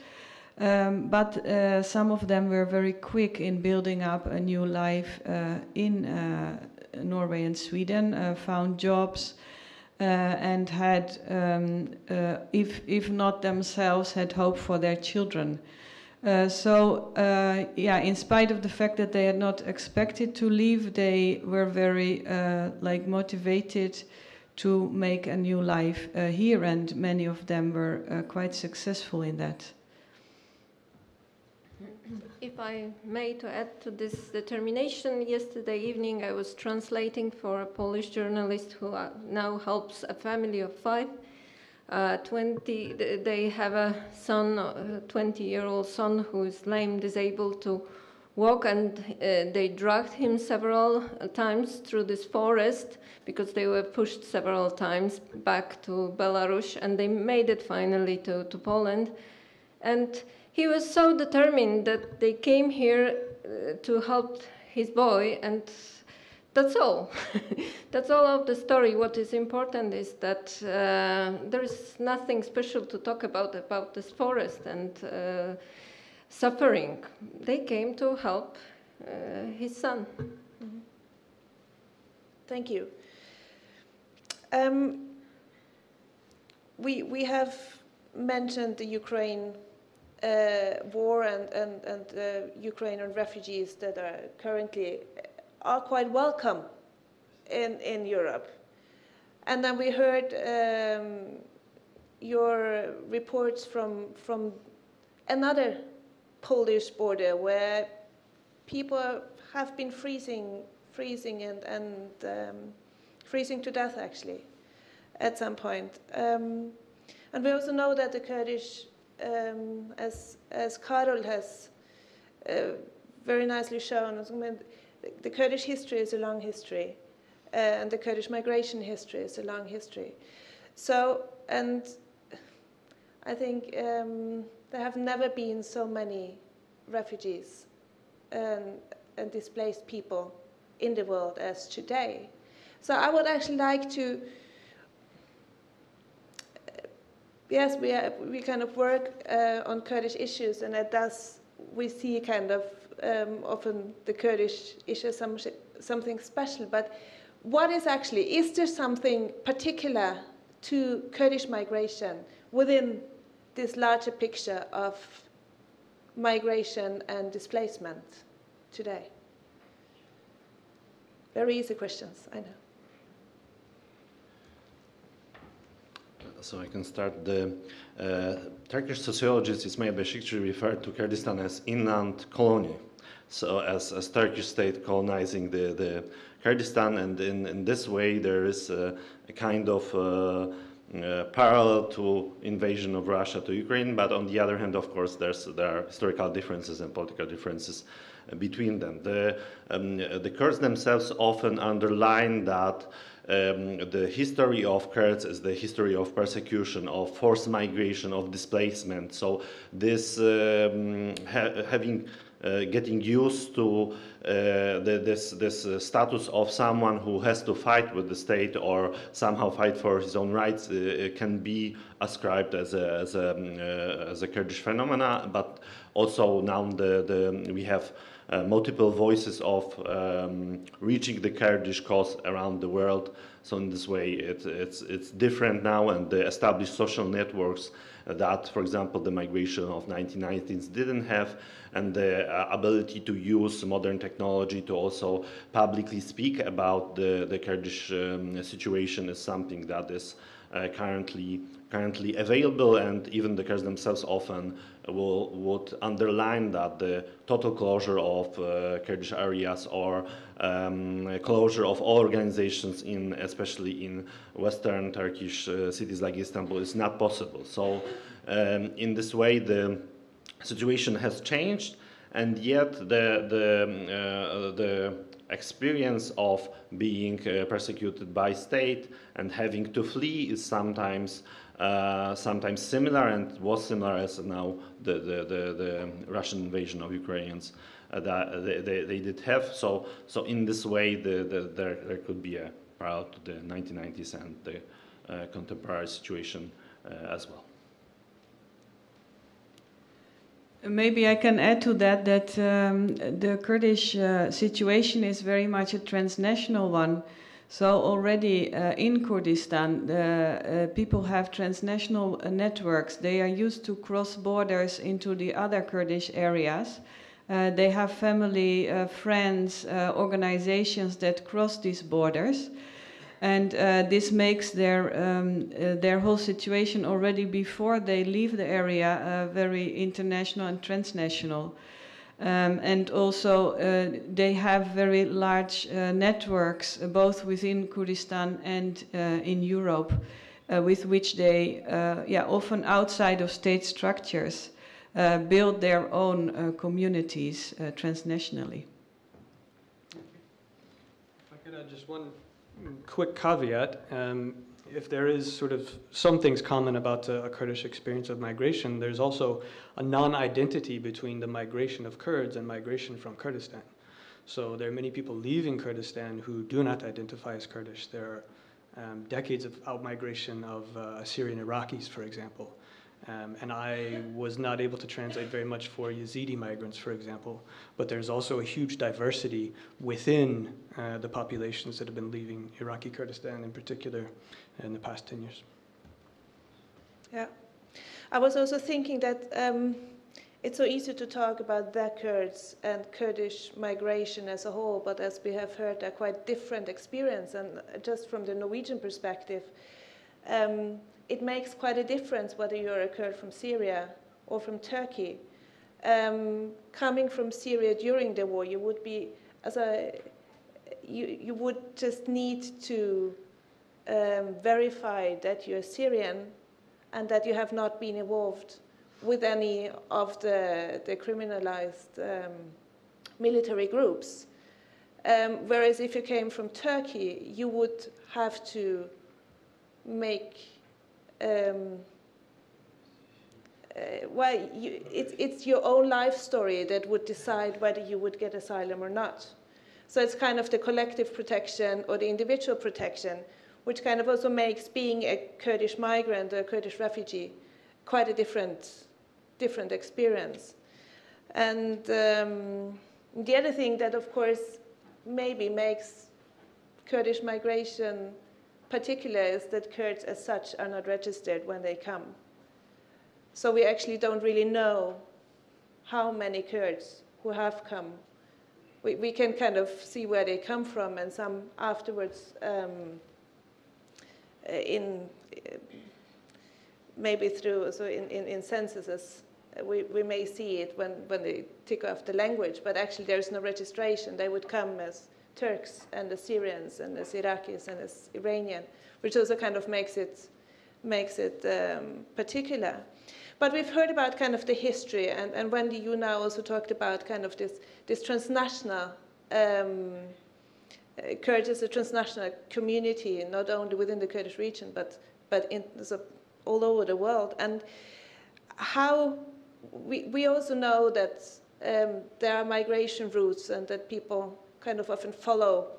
But some of them were very quick in building up a new life in Norway and Sweden, found jobs, and had, if not themselves, had hope for their children. In spite of the fact that they had not expected to leave, they were very motivated to make a new life here, and many of them were quite successful in that. If I may to add to this determination, yesterday evening I was translating for a Polish journalist who now helps a family of 5. They have a son, a 20-year-old son who is lame, disabled to walk, and they dragged him several times through this forest because they were pushed several times back to Belarus, and they made it finally to Poland. And he was so determined that they came here to help his boy, and that's all. That's all of the story. What is important is that there is nothing special to talk about this forest and suffering. They came to help his son. Mm-hmm. Thank you. We have mentioned the Ukraine war and Ukrainian refugees that are currently quite welcome in Europe. And then we heard your reports from another Polish border where people have been freezing and freezing to death actually at some point. And we also know that the Kurdish, as Karol has very nicely shown, the Kurdish history is a long history, and the Kurdish migration history is a long history. So, and I think there have never been so many refugees and displaced people in the world as today. So I would actually like to, yes, we kind of work on Kurdish issues, and at thus we see kind of often the Kurdish issue is something special, but what is actually, is there something particular to Kurdish migration within this larger picture of migration and displacement today? Very easy questions, I know. So I can start. The Turkish sociologist Ismail Beşikçi referred to Kurdistan as inland colony. So as Turkish state colonizing the Kurdistan, and in this way there is a kind of parallel to invasion of Russia to Ukraine, but on the other hand, of course, there are historical differences and political differences between them. The Kurds themselves often underline that the history of Kurds is the history of persecution, of forced migration, of displacement. So this getting used to this status of someone who has to fight with the state or somehow fight for his own rights can be ascribed as a Kurdish phenomena, but also now we have multiple voices of reaching the Kurdish cause around the world. So in this way, it's different now, and the established social networks that, for example, the migration of 1990s didn't have, and the ability to use modern technology to also publicly speak about the Kurdish situation is something that is currently available, and even the Kurds themselves often would underline that the total closure of Kurdish areas or closure of all organizations, especially in Western Turkish cities like Istanbul, is not possible. So in this way, the situation has changed, and yet the experience of being persecuted by state and having to flee is sometimes similar, and was similar as now the Russian invasion of Ukrainians that they did have. So in this way, there could be a parallel to the 1990s and the contemporary situation as well. Maybe I can add to that the Kurdish situation is very much a transnational one. So already in Kurdistan, people have transnational networks. They are used to cross borders into the other Kurdish areas. They have family, friends, organizations that cross these borders. And this makes their whole situation already before they leave the area very international and transnational. And also they have very large networks, both within Kurdistan and in Europe, with which they, often outside of state structures, build their own communities transnationally. If I could add just one quick caveat. If there is sort of some things common about a Kurdish experience of migration, there's also a non-identity between the migration of Kurds and migration from Kurdistan. So there are many people leaving Kurdistan who do not identify as Kurdish. There are decades of out-migration of Syrian Iraqis, for example. And I was not able to translate very much for Yazidi migrants, for example, but there's also a huge diversity within the populations that have been leaving Iraqi Kurdistan in particular in the past 10 years. Yeah. I was also thinking that it's so easy to talk about the Kurds and Kurdish migration as a whole, but as we have heard, they're quite different experience, and just from the Norwegian perspective, it makes quite a difference whether you're a Kurd from Syria or from Turkey. Coming from Syria during the war, you would be, you would just need to verify that you're Syrian and that you have not been involved with any of the criminalized military groups. Whereas if you came from Turkey, you would have to make it's your own life story that would decide whether you would get asylum or not. So it's kind of the collective protection or the individual protection, which kind of also makes being a Kurdish migrant or a Kurdish refugee quite a different experience. And The other thing that, of course, maybe makes Kurdish migration particular is that Kurds as such are not registered when they come. So we actually don't really know how many Kurds who have come. We can kind of see where they come from, and some afterwards maybe through, so in censuses, we may see it when they tick off the language, but actually there's no registration. They would come as Turks and as Syrians and as Iraqis and as Iranian, which also kind of makes it particular. But we've heard about kind of the history, and Wendy, you now also talked about kind of this transnational, Kurds is a transnational community, not only within the Kurdish region, but all over the world. And how we also know that there are migration routes and that people kind of often follow,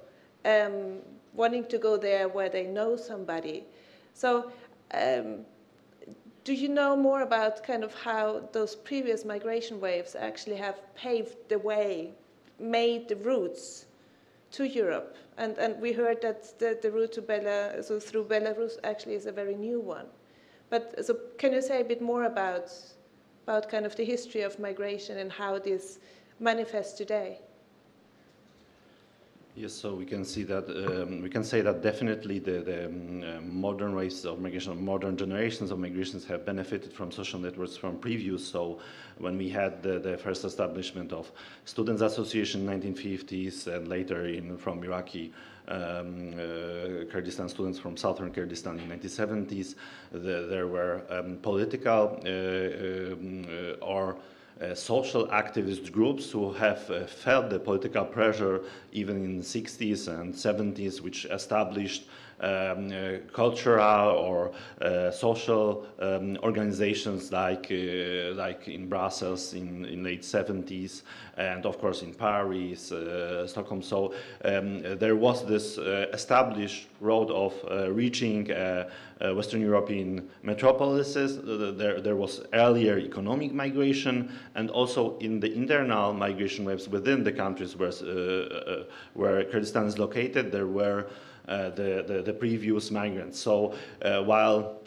wanting to go there where they know somebody. So do you know more about kind of how those previous migration waves actually have paved the way, made the routes to Europe? And we heard that the route to through Belarus actually is a very new one. But so can you say a bit more about kind of the history of migration and how this manifests today? Yes, so we can see that we can say that definitely the modern ways of migration, modern generations of migrations have benefited from social networks from previous. So when we had the first establishment of Students' Association in 1950s, and later from Iraqi Kurdistan students from southern Kurdistan in 1970s, there were political or social activist groups who have felt the political pressure even in the 60s and 70s, which established cultural or social organizations like in Brussels in late 70s, and of course in Paris, Stockholm. So there was this established road of reaching Western European metropolises. There was earlier economic migration, and also in the internal migration waves within the countries where Kurdistan is located, there were the previous migrants. So while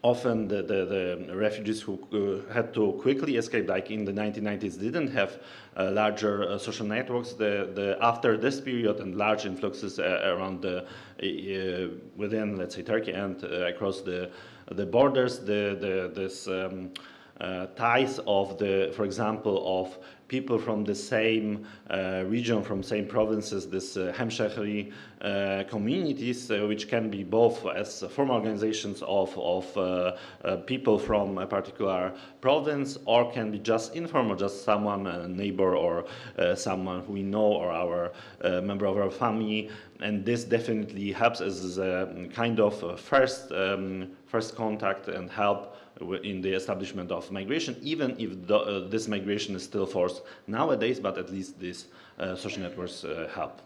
often the refugees who had to quickly escape, like in the 1990s, didn't have larger social networks, after this period and large influxes around within, let's say, Turkey and across the borders, this ties of for example, of people from the same region, from same provinces, this hemshehri communities, which can be both as formal organizations of people from a particular province, or can be just informal, just someone, a neighbor, or someone who we know, or our member of our family. And this definitely helps as a kind of first contact and help in the establishment of migration, even if this migration is still forced nowadays, but at least these social networks help.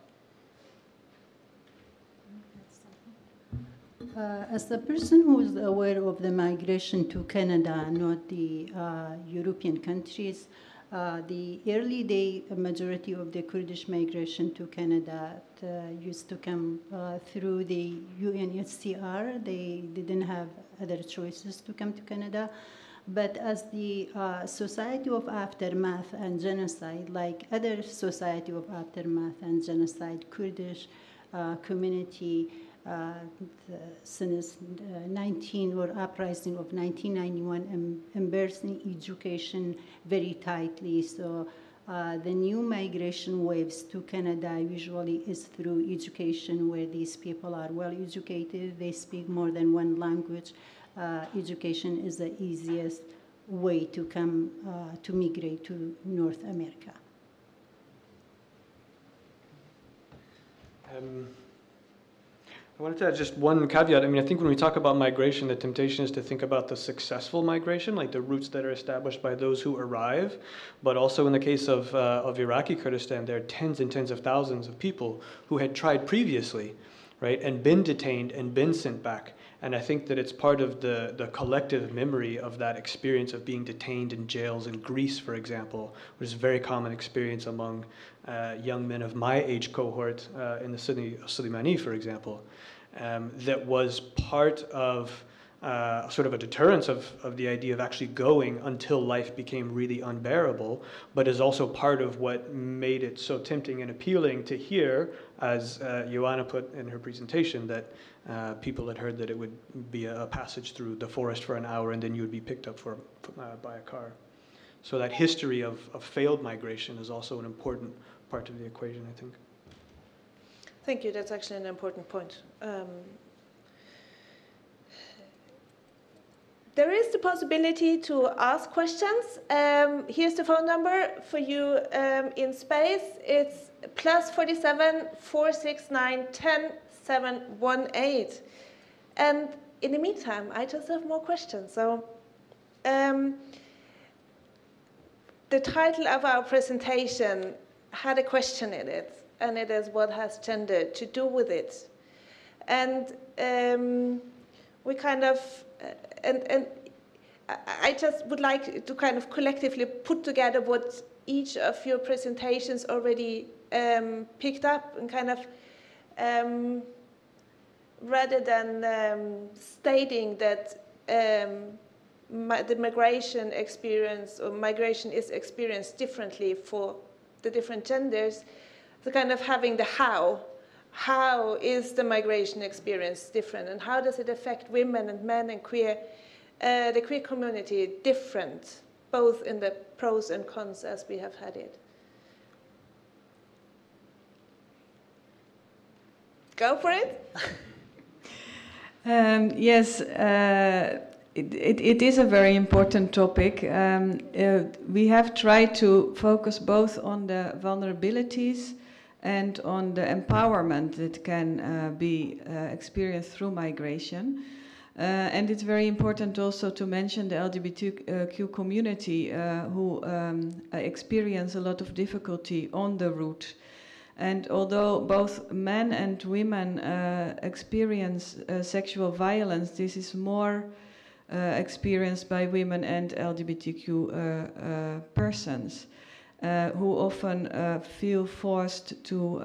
As a person who is aware of the migration to Canada, not the European countries, the early day majority of the Kurdish migration to Canada used to come through the UNHCR. They didn't have other choices to come to Canada. But as the Society of Aftermath and Genocide, like other Society of Aftermath and Genocide, Kurdish community since uprising of 1991, embracing education very tightly. So the new migration waves to Canada usually is through education, where these people are well educated, they speak more than one language. Education is the easiest way to come to migrate to North America. I wanted to add just one caveat. I mean, I think when we talk about migration, the temptation is to think about the successful migration, like the routes that are established by those who arrive. But also in the case of Iraqi Kurdistan, there are tens and tens of thousands of people who had tried previously, right, and been detained and been sent back. And I think that it's part of the collective memory of that experience of being detained in jails in Greece, for example, which is a very common experience among young men of my age cohort in the city of Soleimani, for example, that was part of sort of a deterrence of the idea of actually going until life became really unbearable, but is also part of what made it so tempting and appealing to hear, as Joanna put in her presentation, that people had heard that it would be a passage through the forest for an hour and then you would be picked up by a car. So that history of failed migration is also an important part of the equation, I think. Thank you. That's actually an important point. There is the possibility to ask questions. Here's the phone number for you in space. It's +47 469 10 718. And in the meantime, I just have more questions. So the title of our presentation had a question in it, and it is, what has gender to do with it? And we kind of, and I just would like to kind of collectively put together what each of your presentations already picked up, and kind of, rather than stating that the migration experience or migration is experienced differently for the different genders, the kind of having the how is the migration experience different, and how does it affect women and men and queer, the queer community different, both in the pros and cons as we have had it. Go for it. Yes, it is a very important topic. We have tried to focus both on the vulnerabilities and on the empowerment that can be experienced through migration. And it's very important also to mention the LGBTQ community who experience a lot of difficulty on the route. And although both men and women experience sexual violence, this is more experienced by women and LGBTQ persons who often feel forced to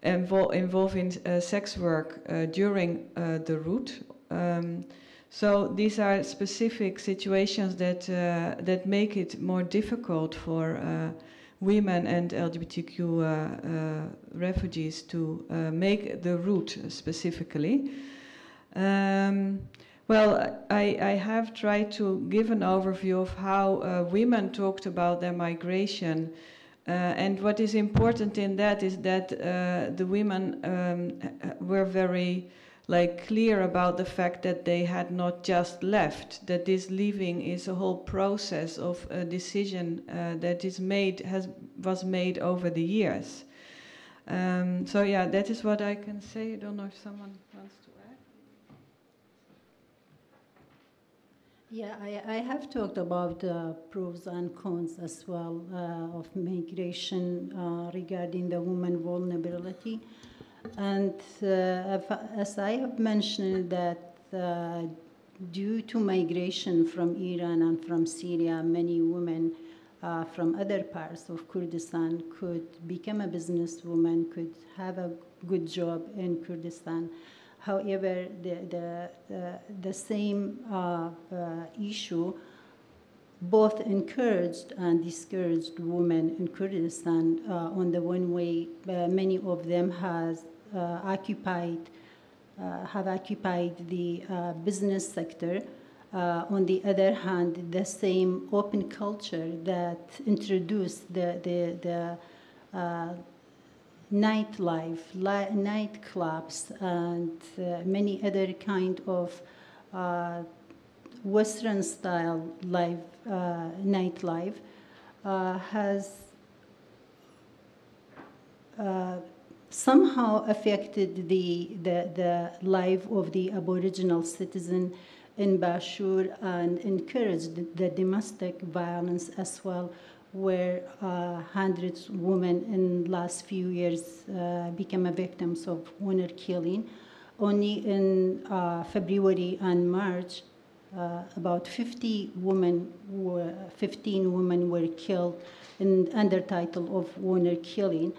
involve in sex work during the route. So these are specific situations that make it more difficult for women and LGBTQ refugees to make the route specifically. Well, I have tried to give an overview of how women talked about their migration, and what is important in that is that the women were very clear about the fact that they had not just left, that this leaving is a whole process of a decision that was made over the years. So yeah, that is what I can say. I don't know if someone wants to add. Yeah, I have talked about the pros and cons as well of migration regarding the woman vulnerability. And as I have mentioned that due to migration from Iran and from Syria, many women from other parts of Kurdistan could become a businesswoman, could have a good job in Kurdistan. However, the same issue, both encouraged and discouraged women in Kurdistan. On the one way, many of them have occupied the business sector. On the other hand, the same open culture that introduced the nightlife, nightclubs, and many other kind of Western-style nightlife has somehow affected the life of the Aboriginal citizen in Bashur and encouraged the domestic violence as well, where hundreds of women in the last few years became victims of honor killing. Only in February and March, about 15 women were killed under title of honor killing.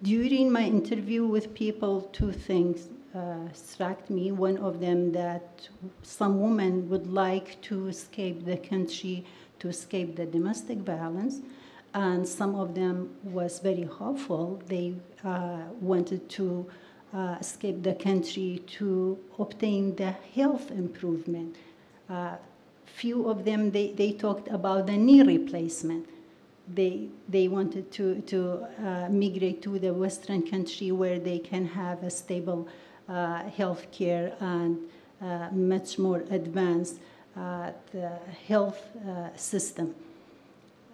During my interview with people, two things struck me. One of them, that some women would like to escape the country, to escape the domestic violence, and some of them was very hopeful. They wanted to escape the country to obtain the health improvement. Few of them, they talked about the knee replacement. They wanted to migrate to the Western country where they can have a stable health care and much more advanced health system.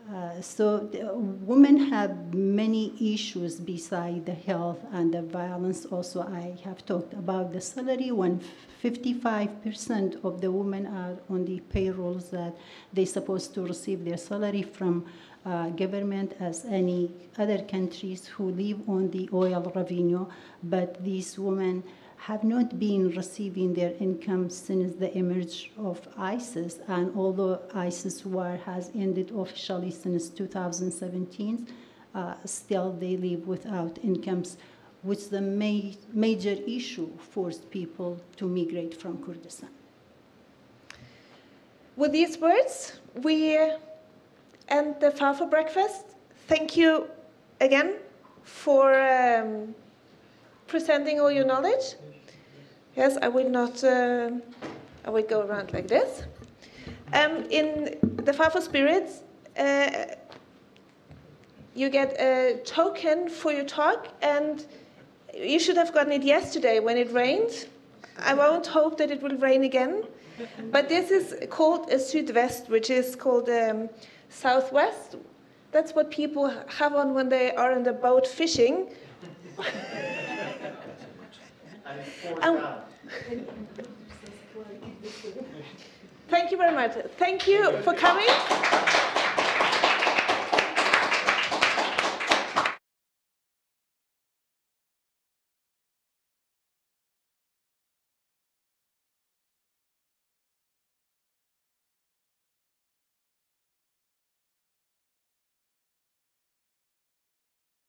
Women have many issues beside the health and the violence. Also, I have talked about the salary. When 55% of the women are on the payrolls that they're supposed to receive their salary from government as any other countries who live on the oil revenue, but these women have not been receiving their income since the emergence of ISIS, and although ISIS war has ended officially since 2017, still they live without incomes, which the major issue forced people to migrate from Kurdistan. With these words, we end the FAFO breakfast. Thank you again for presenting all your knowledge. Yes, I will not, I will go around like this. In the FAFO spirit, you get a token for your talk, and you should have gotten it yesterday when it rained. I won't hope that it will rain again, but this is called a Sydvest, which is called Southwest. That's what people have on when they are on the boat fishing. Thank you very much. Thank you for coming.